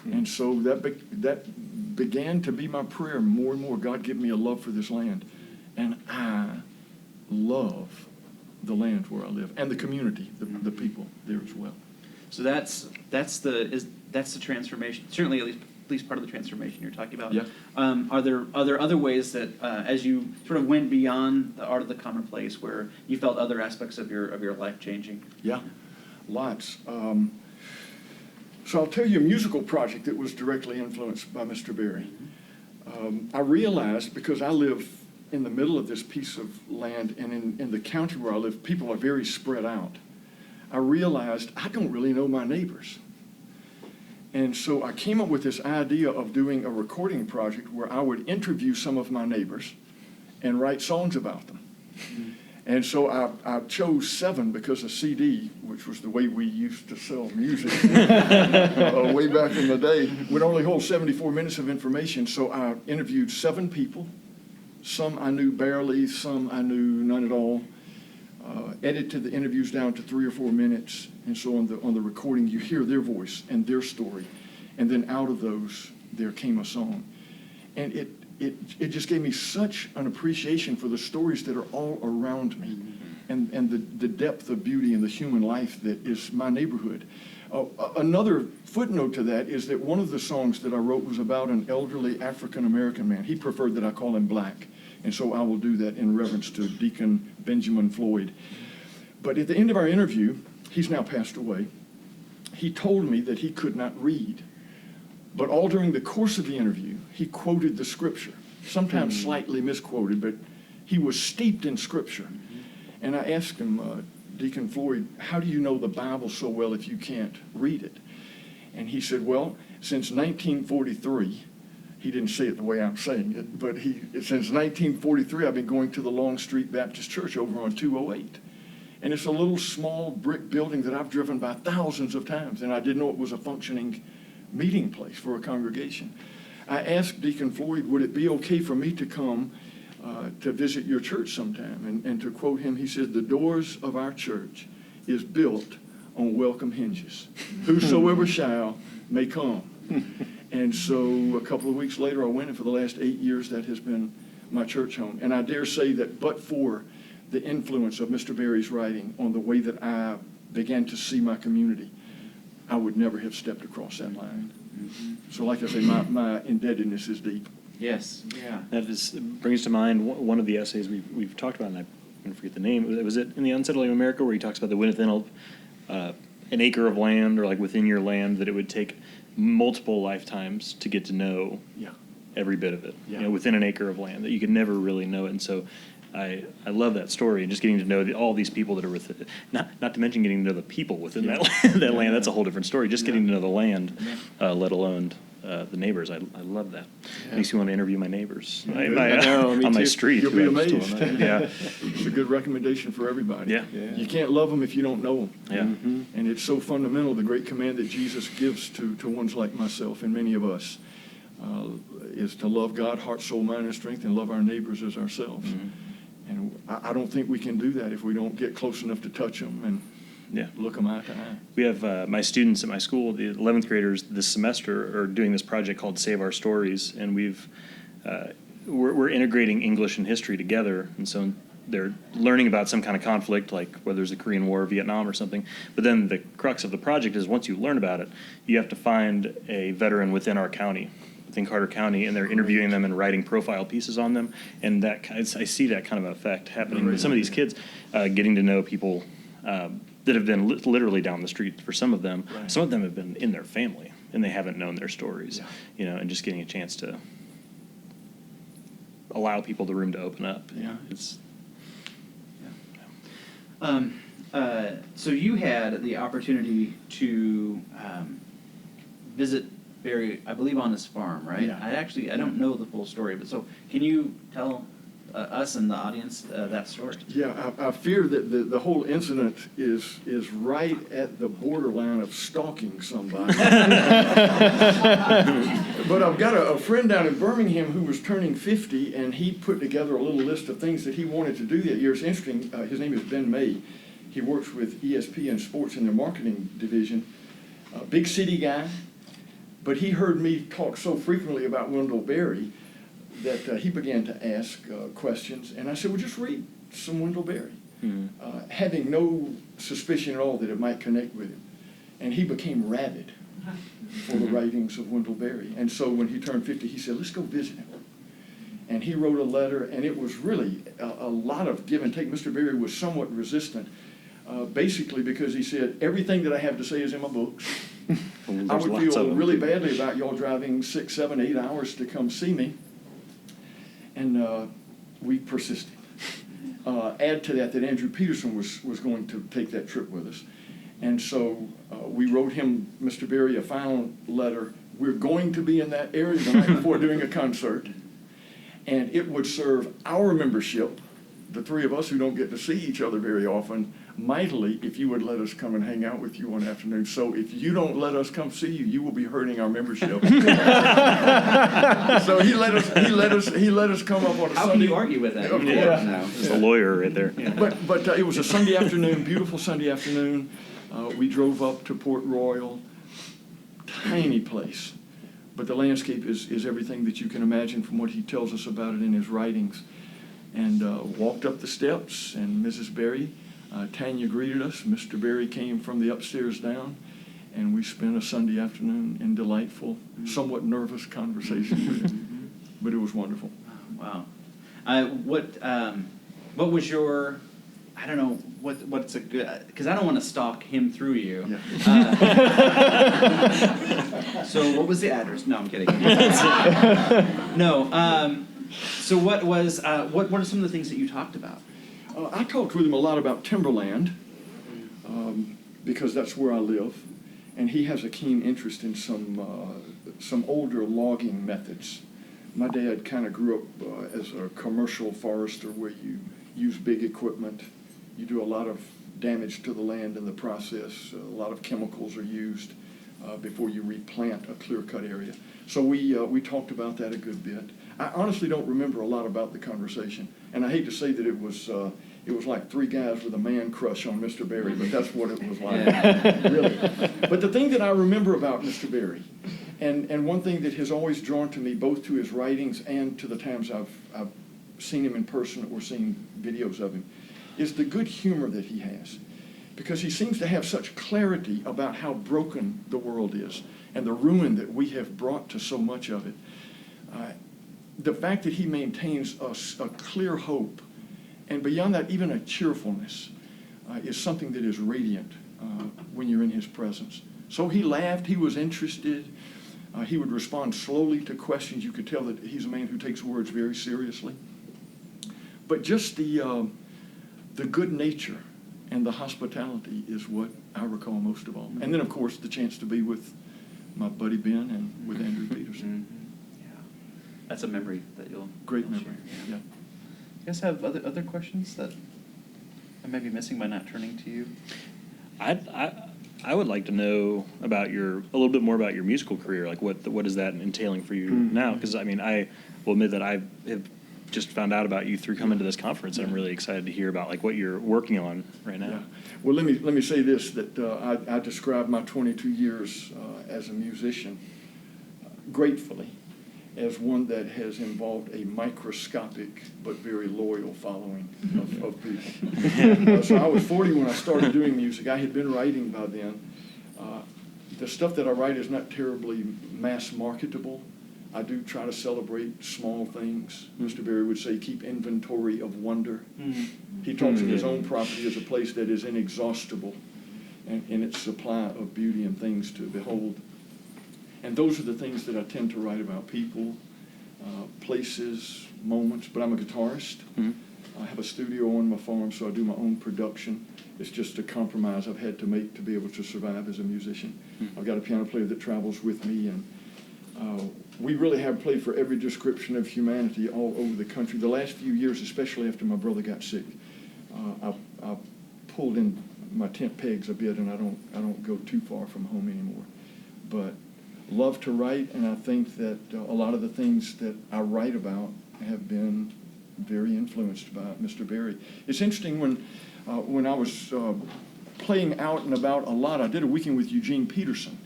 And so that began to be my prayer more and more. God, give me a love for this land. And I love the land where I live and the community, the people there as well. So that's the transformation. Certainly, at least part of the transformation you're talking about. Yeah. Are there other ways that as you sort of went beyond the art of the commonplace, where you felt other aspects of your life changing? Yeah, lots. So I'll tell you a musical project that was directly influenced by Mr. Berry. I realized, because I live in the middle of this piece of land, and in the county where I live, people are very spread out. I realized I don't really know my neighbors. And so I came up with this idea of doing a recording project where I would interview some of my neighbors and write songs about them. And so I chose 7 because a CD, which was the way we used to sell music way back in the day, would only hold 74 minutes of information. So I interviewed 7 people. Some I knew barely, some I knew none at all. Edited the interviews down to 3 or 4 minutes. And so on the recording, you hear their voice and their story. And then out of those, there came a song. And it just gave me such an appreciation for the stories that are all around me and the depth of beauty in the human life that is my neighborhood. Another footnote to that is that one of the songs that I wrote was about an elderly African-American man. He preferred that I call him Black, and so I will do that in reverence to Deacon Benjamin Floyd. But at the end of our interview, he's now passed away, he told me that he could not read. But all during the course of the interview, he quoted the scripture, sometimes slightly misquoted, but he was steeped in scripture. And I asked him, Deacon Floyd, how do you know the Bible so well if you can't read it? And he said, well, since 1943, he didn't say it the way I'm saying it, but since 1943, I've been going to the Long Street Baptist Church over on 208. And it's a little small brick building that I've driven by thousands of times, and I didn't know it was a functioning meeting place for a congregation. I asked Deacon Floyd, would it be okay for me to come to visit your church sometime? And to quote him, he said, the doors of our church is built on welcome hinges. Whosoever shall may come. And so a couple of weeks later I went, and for the last 8 years that has been my church home. And I dare say that but for the influence of Mr. Berry's writing on the way that I began to see my community, I would never have stepped across that line. So like I say, my indebtedness is deep. Yes, yeah. That brings to mind one of the essays we've talked about, and I'm going to forget the name. Was it In the Unsettling of America, where he talks about the within an acre of land, or like within your land, that it would take multiple lifetimes to get to know every bit of it. Yeah. You know, within an acre of land, that you could never really know it. And so I love that story, and just getting to know all these people that are with it. Not to mention getting to know the people within that land. That's a whole different story. Just getting to know the land, let alone the neighbors. I love that. Makes me want to interview my neighbors I know, me on my too. street. You'll be amazed. Yeah. It's a good recommendation for everybody. Yeah. You can't love them if you don't know them. Yeah. And it's so fundamental, the great command that Jesus gives to ones like myself and many of us is to love God, heart, soul, mind, and strength, and love our neighbors as ourselves. And I don't think we can do that if we don't get close enough to touch them and look them eye to eye. We have my students at my school, the 11th graders, this semester are doing this project called Save Our Stories, and we're integrating English and history together, and so they're learning about some kind of conflict, like whether there's a Korean War, Vietnam, or something. But then the crux of the project is once you learn about it, you have to find a veteran within our county, within Carter County, and they're interviewing them and writing profile pieces on them. And I see that kind of effect happening with some of these kids, getting to know people that have been literally down the street for some of them. Right. Some of them have been in their family, and they haven't known their stories, and just getting a chance to allow people the room to open up. So you had the opportunity to visit Barry, I believe, on his farm, right? Yeah. I don't know the full story, but so can you tell us and the audience that story? Yeah, I fear that the whole incident is right at the borderline of stalking somebody. But I've got a friend down in Birmingham who was turning 50, and he put together a little list of things that he wanted to do that year. It's interesting. His name is Ben May. He works with ESPN Sports in their marketing division. Big city guy. But he heard me talk so frequently about Wendell Berry that he began to ask questions. And I said, well, just read some Wendell Berry, having no suspicion at all that it might connect with him. And he became rabid for the writings of Wendell Berry. And so when he turned 50, he said, let's go visit him. And he wrote a letter, and it was really a lot of give and take. Mr. Berry was somewhat resistant, basically because he said, everything that I have to say is in my books. I would feel really badly about y'all driving 6, 7, 8 hours to come see me. And we persisted. Add to that Andrew Pattison was going to take that trip with us. And so we wrote him, Mr. Berry, a final letter. We're going to be in that area the night before doing a concert, and it would serve our membership, the three of us who don't get to see each other very often, mightily if you would let us come and hang out with you one afternoon. So if you don't let us come see you, you will be hurting our membership. So he let us come up on a How Sunday. can you argue with that? Of You course. did. No. It's a lawyer right there. But it was a Sunday afternoon, beautiful Sunday afternoon. We drove up to Port Royal, tiny place, but the landscape is everything that you can imagine from what he tells us about it in his writings. And walked up the steps, and Mrs. Berry, Tanya greeted us. Mr. Berry came from the upstairs down, and we spent a Sunday afternoon in delightful, somewhat nervous conversation with him. But it was wonderful. Wow. What was your, I don't know, what's a good, because I don't want to stalk him through you. Yeah. So what was the address? No, I'm kidding. No. So what was, what are some of the things that you talked about? I talked with him a lot about timberland, because that's where I live, and he has a keen interest in some older logging methods. My dad kind of grew up as a commercial forester where you use big equipment. You do a lot of damage to the land in the process. A lot of chemicals are used before you replant a clear-cut area. So we talked about that a good bit. I honestly don't remember a lot about the conversation, and I hate to say that it was like three guys with a man crush on Mr. Berry, but that's what it was like, really. But the thing that I remember about Mr. Berry, and one thing that has always drawn to me, both to his writings and to the times I've seen him in person or seen videos of him, is the good humor that he has. Because he seems to have such clarity about how broken the world is and the ruin that we have brought to so much of it. The fact that he maintains a clear hope, and beyond that, even a cheerfulness, is something that is radiant when you're in his presence. So he laughed, he was interested, he would respond slowly to questions. You could tell that he's a man who takes words very seriously. But just the good nature and the hospitality is what I recall most of all. And then, of course, the chance to be with my buddy Ben and with Andrew Peterson. Yeah. That's a memory that you'll Great you'll memory, share. yeah. You guys have other questions that I may be missing by not turning to you? I would like to know about a little bit more about your musical career. Like what is that entailing for you now? Because I mean, I will admit that I have just found out about you through coming to this conference, and I'm really excited to hear about like what you're working on right now. Yeah. Well, let me say this, that I describe my 22 years as a musician gratefully as one that has involved a microscopic but very loyal following of people. So I was 40 when I started doing music. I had been writing by then. The stuff that I write is not terribly mass marketable. I do try to celebrate small things. Mr. Berry would say, keep inventory of wonder. He talks of his own property as a place that is inexhaustible in its supply of beauty and things to behold. And those are the things that I tend to write about: people, places, moments. But I'm a guitarist. I have a studio on my farm, so I do my own production. It's just a compromise I've had to make to be able to survive as a musician. I've got a piano player that travels with me, and we really have played for every description of humanity all over the country. The last few years, especially after my brother got sick, I pulled in my tent pegs a bit, and I don't go too far from home anymore. But love to write, and I think that a lot of the things that I write about have been very influenced by Mr. Berry. It's interesting, when I was playing out and about a lot, I did a weekend with Eugene Peterson,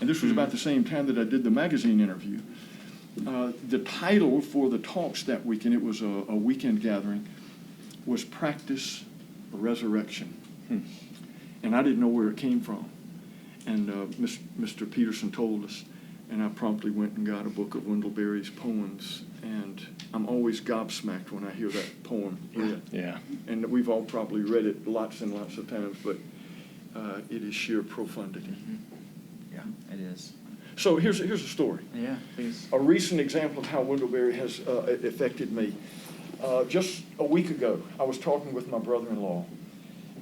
and this was about the same time that I did the magazine interview. The title for the talks that weekend, it was a weekend gathering, was Practice Resurrection. And I didn't know where it came from. And Mr. Peterson told us, and I promptly went and got a book of Wendell Berry's poems, and I'm always gobsmacked when I hear that poem read. Yeah. And we've all probably read it lots and lots of times, but it is sheer profundity. Yeah, it is. So here's a story. Yeah, please. A recent example of how Wendell Berry has affected me. Just a week ago, I was talking with my brother-in-law,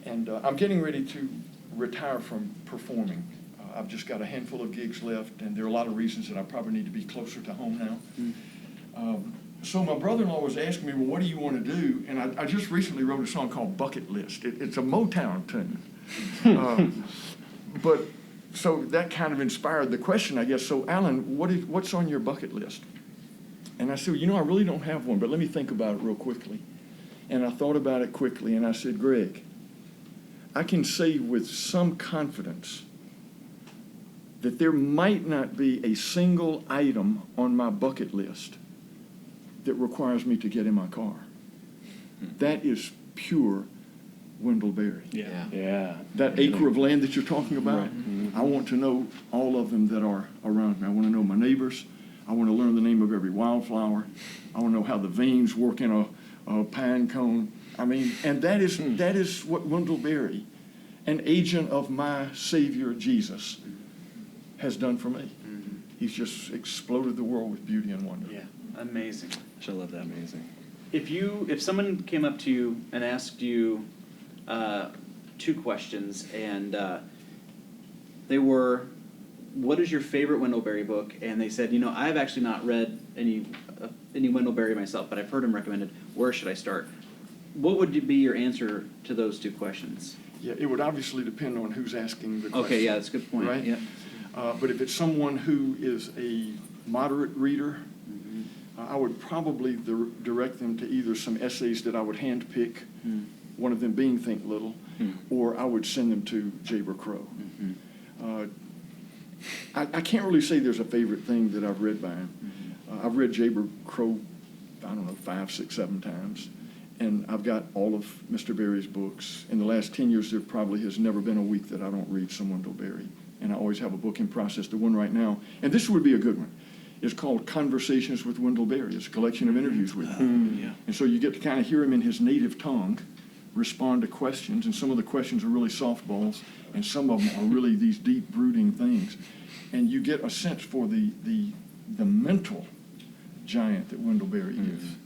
and I'm getting ready to retire from performing. I've just got a handful of gigs left, and there are a lot of reasons that I probably need to be closer to home now. So my brother-in-law was asking me, well, what do you want to do? And I just recently wrote a song called Bucket List. It's a Motown tune. But so that kind of inspired the question, I guess. So, Alan, what's on your bucket list? And I said, I really don't have one, but let me think about it real quickly. And I thought about it quickly, and I said, Greg, I can say with some confidence that there might not be a single item on my bucket list that requires me to get in my car. That is pure Wendell Berry. Yeah. That acre of land that you're talking about, Right. I want to know all of them that are around me. I want to know my neighbors. I want to learn the name of every wildflower. I want to know how the veins work in a pine cone. I mean, and that is what Wendell Berry, an agent of my Savior Jesus, has done for me. He's just exploded the world with beauty and wonder. Yeah, amazing. I love that. Amazing. If someone came up to you and asked you 2 questions, and they were, what is your favorite Wendell Berry book? And they said, I've actually not read any Wendell Berry myself, but I've heard him recommended. Where should I start? What would be your answer to those 2 questions? Yeah, it would obviously depend on who's asking the question. Okay, yeah, that's a good point. Right? Yeah. But if it's someone who is a moderate reader, I would probably direct them to either some essays that I would handpick, one of them being Think Little, or I would send them to Jayber Crow. I can't really say there's a favorite thing that I've read by him. I've read Jayber Crow, 5, 6, 7 times, and I've got all of Mr. Berry's books. In the last 10 years, there probably has never been a week that I don't read some Wendell Berry, and I always have a book in process. The one right now, and this would be a good one, is called Conversations with Wendell Berry. It's a collection of interviews with him. And so you get to kind of hear him in his native tongue respond to questions, and some of the questions are really softballs, and some of them are really these deep, brooding things. And you get a sense for the mental giant that Wendell Berry is,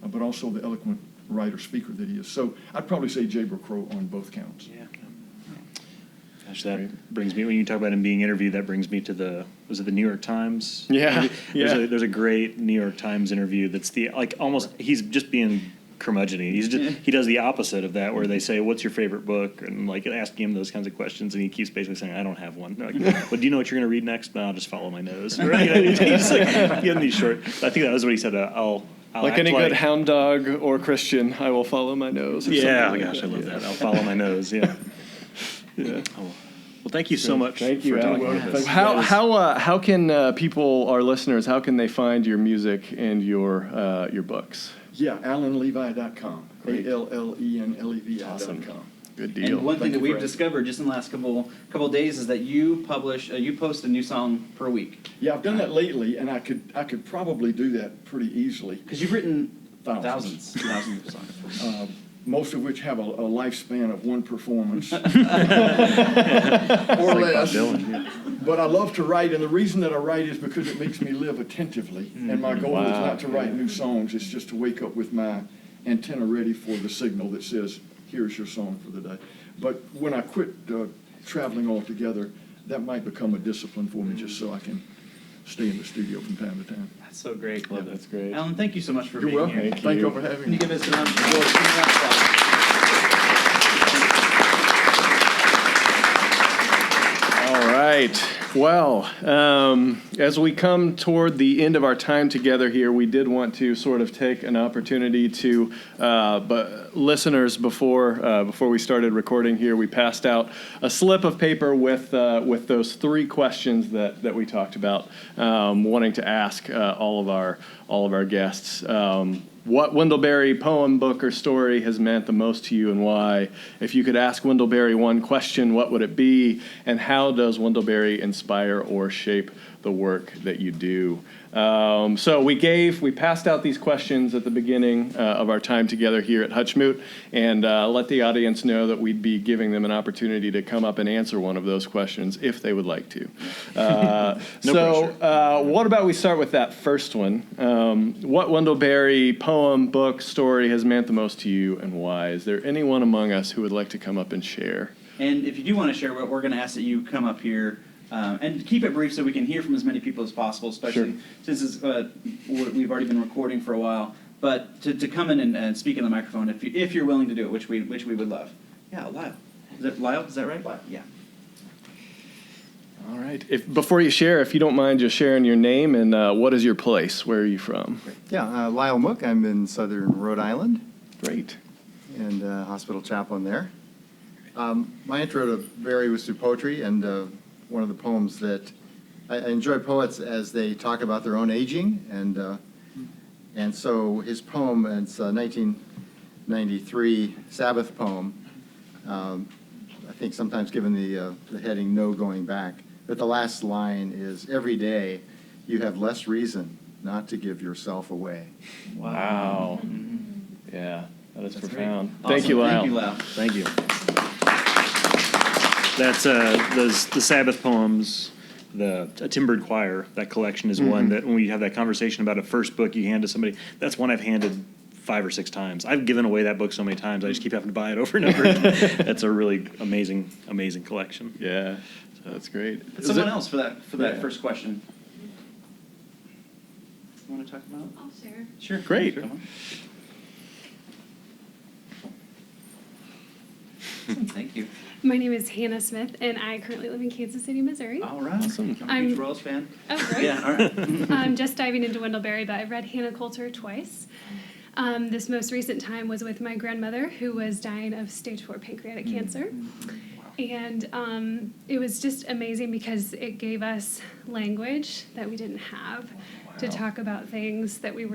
but also the eloquent writer-speaker that he is. So I'd probably say Jayber Crow on both counts. Yeah. Gosh, that brings me, when you talk about him being interviewed, that brings me to was it the New York Times? Yeah. There's a great New York Times interview that's he's just being curmudgeon-y. He does the opposite of that, where they say, what's your favorite book? And asking him those kinds of questions, and he keeps basically saying, I don't have one. They're like, well, do you know what you're going to read next? No, I'll just follow my nose. Right? He's giving these short. I think that was what he said. I'll Like any good hound dog or Christian, I will follow my nose. Yeah, oh my gosh, I love that. I'll follow my nose. Yeah. Yeah. Oh. Well, thank you so much. Thank you, for talking Alan. with us. How can people, our listeners, how can they find your music and your books? Yeah, AllenLevi.com. Great. ALLENLEVI.com. Awesome. Good deal. And one thing Thank that you we've for discovered just in the last couple of days is that you post a new song per week. Yeah, I've done that lately, and I could probably do that pretty easily. Because you've written Thousands. thousands of songs. Most of which have a lifespan of one performance. Or less. Dylan, But I love to write, and the reason that I write is because it makes me live attentively. And my goal is not to write new songs, it's just to wake up with my antenna ready for the signal that says, here's your song for the day. But when I quit traveling altogether, that might become a discipline for me, just so I can stay in the studio from time to time. That's so great. Yeah, that's great. Alan, thank you so much for You're being welcome. here. Thank you for having Can me. you give us a round of applause? All right. Well, as we come toward the end of our time together here, we did want to sort of take an opportunity to, but listeners, before we started recording here, we passed out a slip of paper with those 3 questions that we talked about, wanting to ask all of our guests. What Wendell Berry poem, book, or story has meant the most to you, and why? If you could ask Wendell Berry one question, what would it be? And how does Wendell Berry inspire or shape the work that you do? So we passed out these questions at the beginning of our time together here at Hutchmoot, and let the audience know that we'd be giving them an opportunity to come up and answer one of those questions if they would like to. What about we start with that first one? What Wendell Berry poem, book, story has meant the most to you, and why? Is there anyone among us who would like to come up and share? And if you do want to share, we're going to ask that you come up here and keep it brief so we can hear from as many people as possible, especially since it's, we've already been recording for a while. But to come in and speak in the microphone if you're willing to do it, which we would love. Yeah, Lyle. Lyle? Is that right? Lyle. Yeah. All right. Before you share, if you don't mind just sharing your name and what is your place? Where are you from? Yeah, Lyle Mook. I'm in southern Rhode Island Great. and hospital chaplain there. My intro to Barry was through poetry, and one of the poems that I enjoy poets as they talk about their own aging, and so his poem, it's a 1993 Sabbath poem, I think sometimes given the heading "No Going Back," but the last line is, "Every day you have less reason not to give yourself away." Wow. Yeah, that is profound. Awesome. Thank you, Lyle. Thank you, Lyle. Thank you. That's the Sabbath poems, a Timbered Choir. That collection is one that when we have that conversation about a first book you hand to somebody, that's one I've handed 5 or 6 times. I've given away that book so many times, I just keep having to buy it over and over again. That's a really amazing collection. Yeah, that's great. But someone else for that first question. You want to talk about? I'll share. Sure. Great. Come on. Thank you. My name is Hannah Smith, and I currently live in Kansas City, Missouri. All right. Awesome. I'm a huge Royals fan. Oh, great. Yeah, all right. I'm just diving into Wendell-Berry, but I've read Hannah Coulter twice. This most recent time was with my grandmother, who was dying of stage 4 pancreatic cancer. And it was just amazing because it gave us language that we didn't have to talk about things that we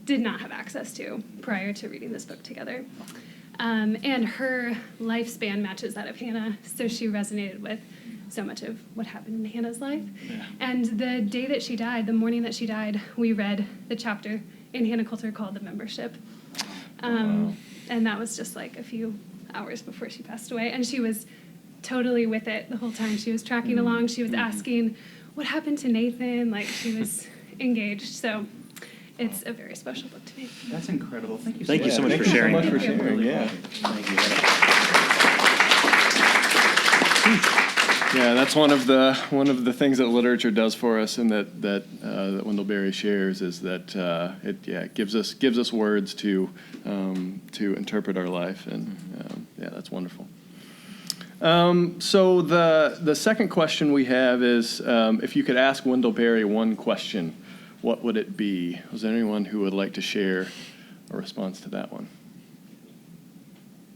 did not have access to prior to reading this book together. And her lifespan matches that of Hannah, so she resonated with so much of what happened in Hannah's life. Yeah. And the day that she died, the morning that she died, we read the chapter in Hannah Coulter called The Membership. And that was just like a few hours before she passed away. And she was totally with it the whole time. She was tracking along. She was asking, what happened to Nathan? Like, she was engaged. So it's a very special book to me. That's incredible. Thank you. Thank you so much Thank for you sharing. so much for sharing. Yeah. Thank you. Yeah, that's one of the things that literature does for us, and that Wendell-Berry shares is that it gives us words to interpret our life, and that's wonderful. So the second question we have is, if you could ask Wendell-Berry one question, what would it be? Was there anyone who would like to share a response to that one?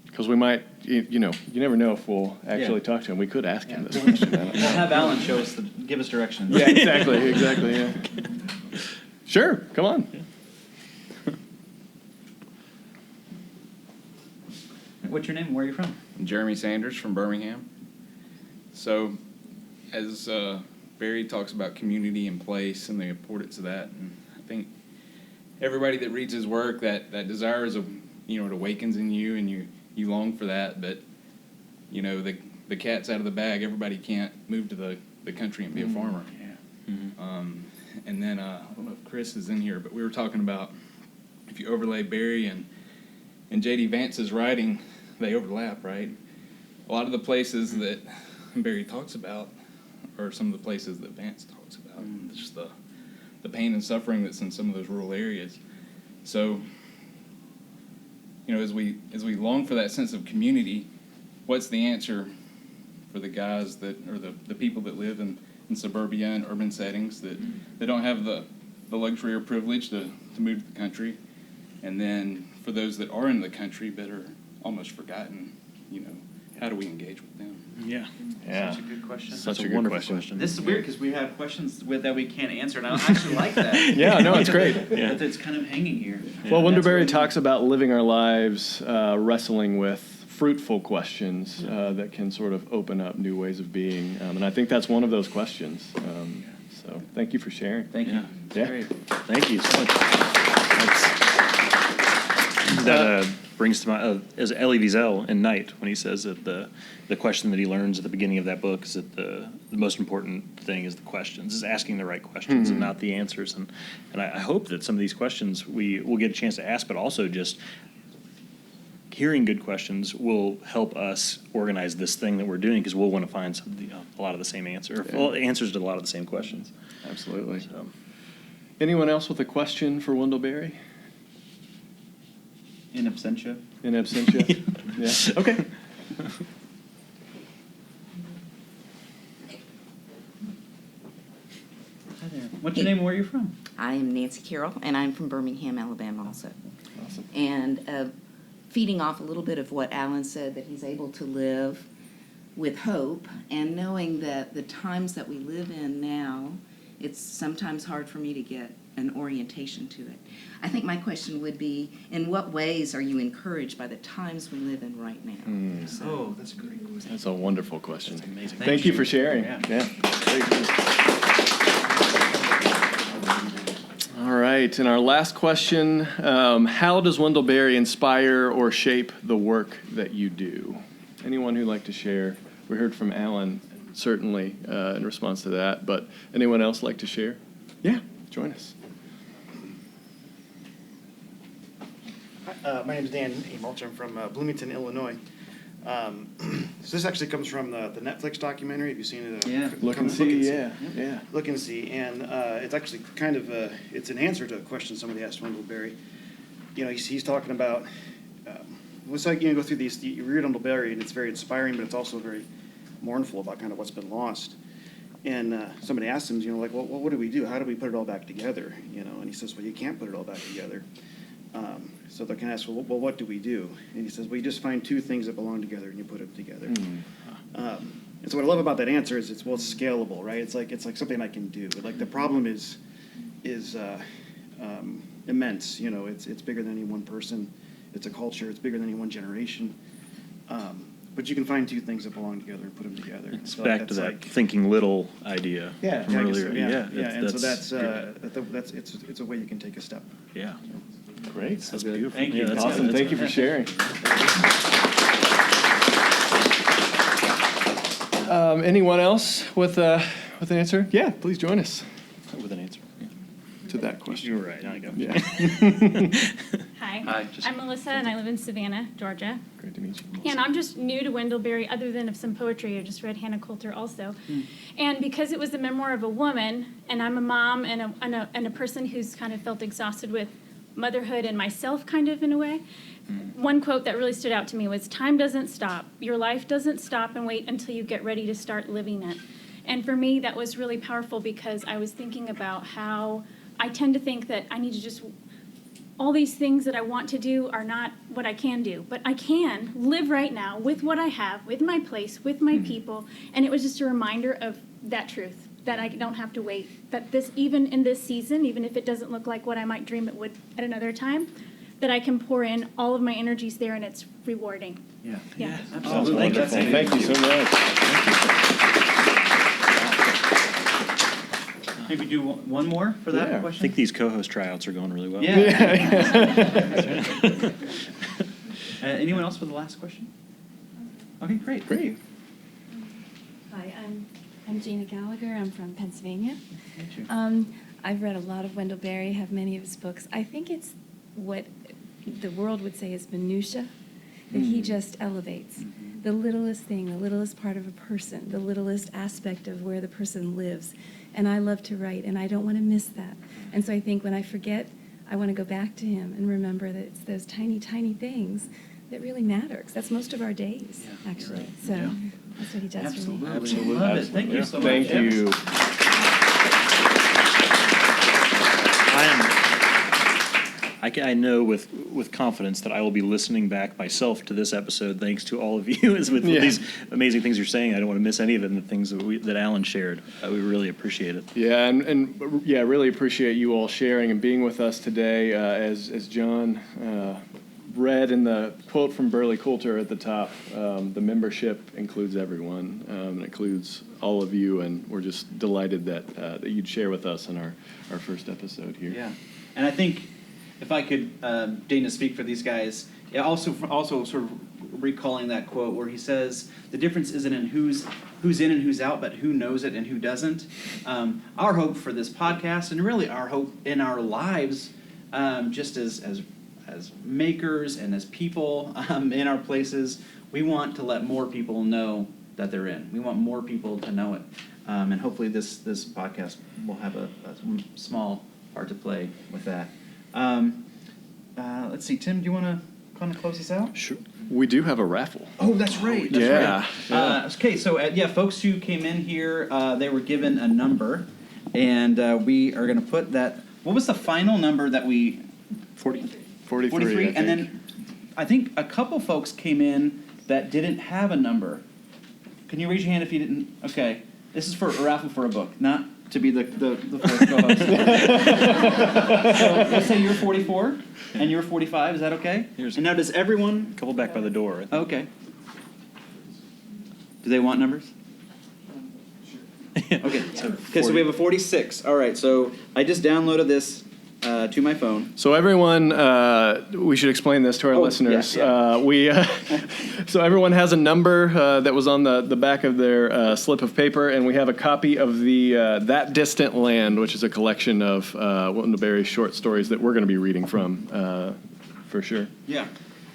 Because we might, you never know if we'll actually talk to him. We could ask him this question. I don't know. We'll have Allen give us directions. Yeah, exactly, yeah. Sure, come on. What's your name and where are you from? Jeremy Sanders from Birmingham. So, as Barry talks about community and place and the importance of that, and I think everybody that reads his work, that desire is, it awakens in you, and you long for that. But the cat's out of the bag. Everybody can't move to the country and be a farmer. Yeah. And then I don't know if Chris is in here, but we were talking about if you overlay Barry and J.D. Vance's writing, they overlap, right? A lot of the places that Barry talks about are some of the places that Vance talks about. Just the pain and suffering that's in some of those rural areas. So, as we long for that sense of community, what's the answer for the guys or the people that live in suburbia and urban settings that don't have the luxury or privilege to move to the country? And then for those that are in the country but are almost forgotten, how do we engage with them? Yeah. Such a good question. That's a wonderful question. This is weird because we have questions that we can't answer, and I actually like that. Yeah, no, it's great. That it's kind of hanging here. Well, Wendell-Berry That's really talks about living our lives wrestling with fruitful questions that can sort of open up new ways of being. And I think that's one of those questions. So thank you for sharing. Thank you. Yeah. Great. Thank you so much. That brings to mind as Elie Wiesel in Night, when he says that the question that he learns at the beginning of that book is that the most important thing is the questions, is asking the right questions and not the answers. And I hope that some of these questions we will get a chance to ask, but also just hearing good questions will help us organize this thing that we're doing, because we'll want to find a lot of the same answers to a lot of the same questions. Absolutely. So, Anyone else with a question for Wendell Berry? In absentia. In absentia? Yeah. Okay. Hi there. What's your name and where are you from? I am Nancy Carroll, and I'm from Birmingham, Alabama also. Awesome. And feeding off a little bit of what Alan said, that he's able to live with hope, and knowing that the times that we live in now, it's sometimes hard for me to get an orientation to it. I think my question would be, in what ways are you encouraged by the times we live in right now? Oh, that's a great question. That's a wonderful question. That's amazing. Thank you for sharing. Yeah. All right, and our last question, how does Wendell Berry inspire or shape the work that you do? Anyone who'd like to share? We heard from Alan, certainly, in response to that, but anyone else like to share? Yeah, join us. My name is Dan Amolch. I'm from Bloomington, Illinois. So this actually comes from the Netflix documentary. Have you seen it? Yeah. Look and see, yeah. Look and See, and it's actually kind of it's an answer to a question somebody asked Wendell Berry. You know, he's talking about. It's like, go through these. You read Wendell Berry, and it's very inspiring, but it's also very mournful about kind of what's been lost. And somebody asked him, like, well, what do we do? How do we put it all back together? And he says, well, you can't put it all back together. So they can ask, well, what do we do? And he says, well, you just find two things that belong together and you put them together. And so what I love about that answer is it's scalable, right? It's like something I can do. Like the problem is immense. It's bigger than any one person. It's a culture. It's bigger than any one generation. But you can find two things that belong together and put them together. It's So back to that thinking little idea from I guess earlier. so, yeah. And so good. it's a way you can take a step. Yeah. Great. That's beautiful. Thank you. Yeah, that's Awesome. good. Thank you for sharing. Anyone else with an answer? Yeah, please join us With an answer. to that question. You're right. I go. Yeah. Hi. Hi. I'm Melissa, and I live in Savannah, Georgia. Great to meet you. And I'm just new to Wendell Berry, other than of some poetry. I just read Hannah Coulter also. And because it was the memoir of a woman, and I'm a mom and a person who's kind of felt exhausted with motherhood and myself, kind of in a way, one quote that really stood out to me was, "Time doesn't stop. Your life doesn't stop and wait until you get ready to start living it." And for me, that was really powerful, because I was thinking about how I tend to think that I need to just, all these things that I want to do are not what I can do, but I can live right now with what I have, with my place, with my people. And it was just a reminder of that truth, that I don't have to wait, that this, even in this season, even if it doesn't look like what I might dream it would at another time, that I can pour in all of my energies there, and it's rewarding. Yeah. Yeah. Absolutely. Thank you so much. Maybe do one more for that Yeah. I question? think these co-host tryouts are going really well. Yeah. Anyone else for the last question? Okay, great. Great. Hi, I'm Gina Gallagher. I'm from Pennsylvania. Thank you. I've read a lot of Wendell Berry, have many of his books. I think it's what the world would say is minutia, that he just elevates. The littlest thing, the littlest part of a person, the littlest aspect of where the person lives. And I love to write, and I don't want to miss that. And so I think when I forget, I want to go back to him and remember that it's those tiny, tiny things that really matter, because that's most of our days, actually. So that's what he does for me. Absolutely. Love it. Thank you so much. Thank you. I know with confidence that I will be listening back myself to this episode, thanks to all of you, as with these amazing things you're saying. I don't want to miss any of it, and the things that Alan shared. We really appreciate it. Yeah, and really appreciate you all sharing and being with us today. As John read in the quote from Burley Coulter at the top, the membership includes everyone. It includes all of you, and we're just delighted that you'd share with us in our first episode here. Yeah, and I think if I could, Dana, speak for these guys, also sort of recalling that quote where he says, the difference isn't in who's in and who's out, but who knows it and who doesn't. Our hope for this podcast, and really our hope in our lives, just as makers and as people in our places, we want to let more people know that they're in. We want more people to know it. And hopefully this podcast will have a small part to play with that. Let's see, Tim, do you want to kind of close this out? Sure. We do have a raffle. Oh, that's right. That's right. Okay, so folks who came in here, they were given a number, and we are going to put that. What was the final number that we? 43. And then I think a couple folks came in that didn't have a number. Can you raise your hand if you didn't? Okay, this is for a raffle for a book, not to be the fourth co-host. So let's say you're 44 and you're 45. Is that okay? And now does everyone? A couple back by the door. Okay. Do they want numbers? Okay. So we have a 46. All right. So I just downloaded this to my phone. So everyone, we should explain this to our listeners. Yeah. So everyone has a number that was on the back of their slip of paper, and we have a copy of the That Distant Land, which is a collection of Wendell Berry's short stories that we're going to be reading from, for sure. Yeah.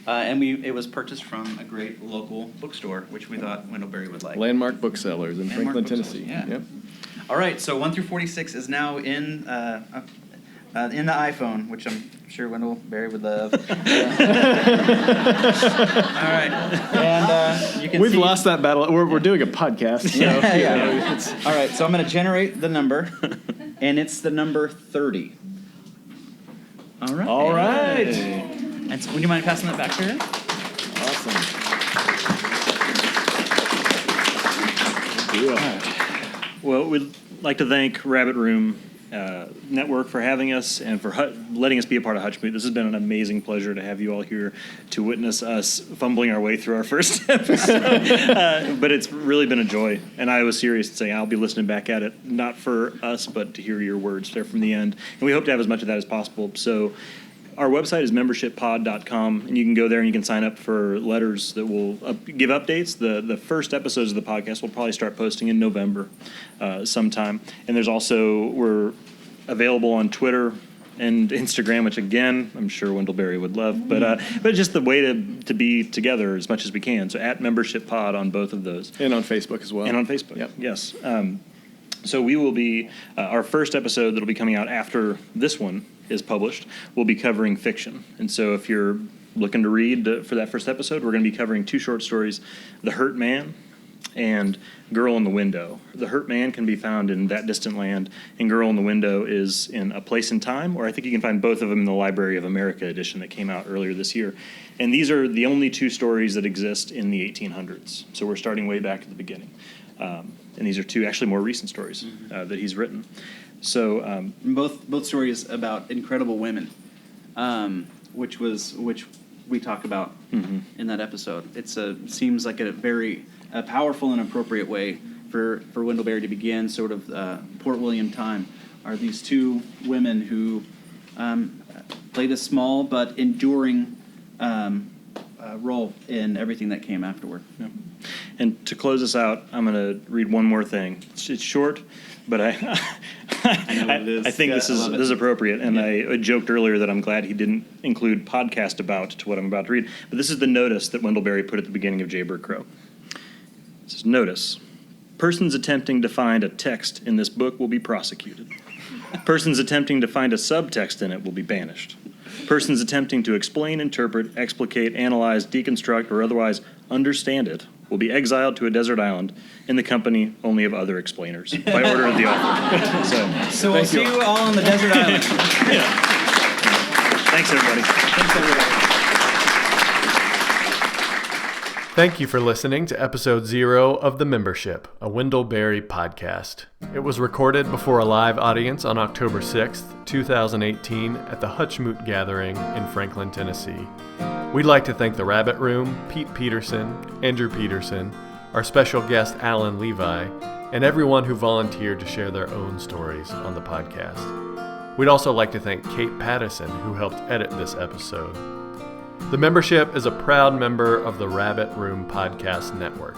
And it was purchased from a great local bookstore, which we thought Wendell Berry would like. Landmark Booksellers in Franklin, Tennessee. Yeah. Yep. All right, so 1 through 46 is now in the iPhone, which I'm sure Wendell Berry would love. All right, and you can. We've see, lost that battle. We're doing a podcast. So, yeah. All right, so I'm going to generate the number, and it's the number 30. All right. All right. And so, would you mind passing that back to her? Awesome. Well, we'd like to thank Rabbit Room Network for having us and for letting us be a part of Hutchmoot. This has been an amazing pleasure to have you all here to witness us fumbling our way through our first episode. But it's really been a joy. And I was serious to say I'll be listening back at it, not for us, but to hear your words there from the end. And we hope to have as much of that as possible. So our website is membershippod.com, and you can go there and you can sign up for letters that will give updates. The first episodes of the podcast we'll probably start posting in November sometime. And there's also, we're available on Twitter and Instagram, which again, I'm sure Wendell Berry would love, but just the way to be together as much as we can. So at Membership Pod on both of those. And on Facebook as well. And on Facebook, yes. So we will be, our first episode that'll be coming out after this one is published, we'll be covering fiction. And so if you're looking to read for that first episode, we're going to be covering 2 short stories, The Hurt Man and Girl in the Window. The Hurt Man can be found in That Distant Land, and Girl in the Window is in A Place in Time, or I think you can find both of them in the Library of America edition that came out earlier this year. And these are the only 2 stories that exist in the 1800s. So we're starting way back at the beginning. And these are 2 actually more recent stories that he's written. So both stories about incredible women, which we talk about in that episode. It seems like a very powerful and appropriate way for Wendell Berry to begin sort of Port William time. Are these 2 women who played a small but enduring role in everything that came afterward. Yeah. And to close us out, I'm going to read one more thing. It's short, but I think this is appropriate. And I joked earlier that I'm glad he didn't include podcast about to what I'm about to read. But this is the notice that Wendell Berry put at the beginning of Jaybird Crow. It says, "Notice: persons attempting to find a text in this book will be prosecuted. Persons attempting to find a subtext in it will be banished. Persons attempting to explain, interpret, explicate, analyze, deconstruct, or otherwise understand it will be exiled to a desert island in the company only of other explainers, by order of the author." So we'll see you all on the desert island. Thanks, everybody. Thank you for listening to episode 0 of The Membership, a Wendell Berry podcast. It was recorded before a live audience on October 6th, 2018 at the Hutchmoot Gathering in Franklin, Tennessee. We'd like to thank the Rabbit Room, Pete Peterson, Andrew Peterson, our special guest Allen Levi, and everyone who volunteered to share their own stories on the podcast. We'd also like to thank Kate Pattison, who helped edit this episode. The Membership is a proud member of the Rabbit Room Podcast Network.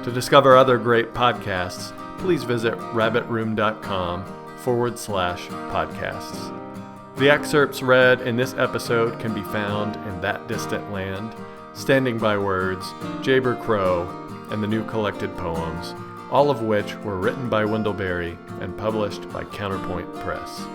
To discover other great podcasts, please visit rabbitroom.com/podcasts. The excerpts read in this episode can be found in That Distant Land, Standing by Words, Jaber Crow, and the new collected poems, all of which were written by Wendell Berry and published by Counterpoint Press.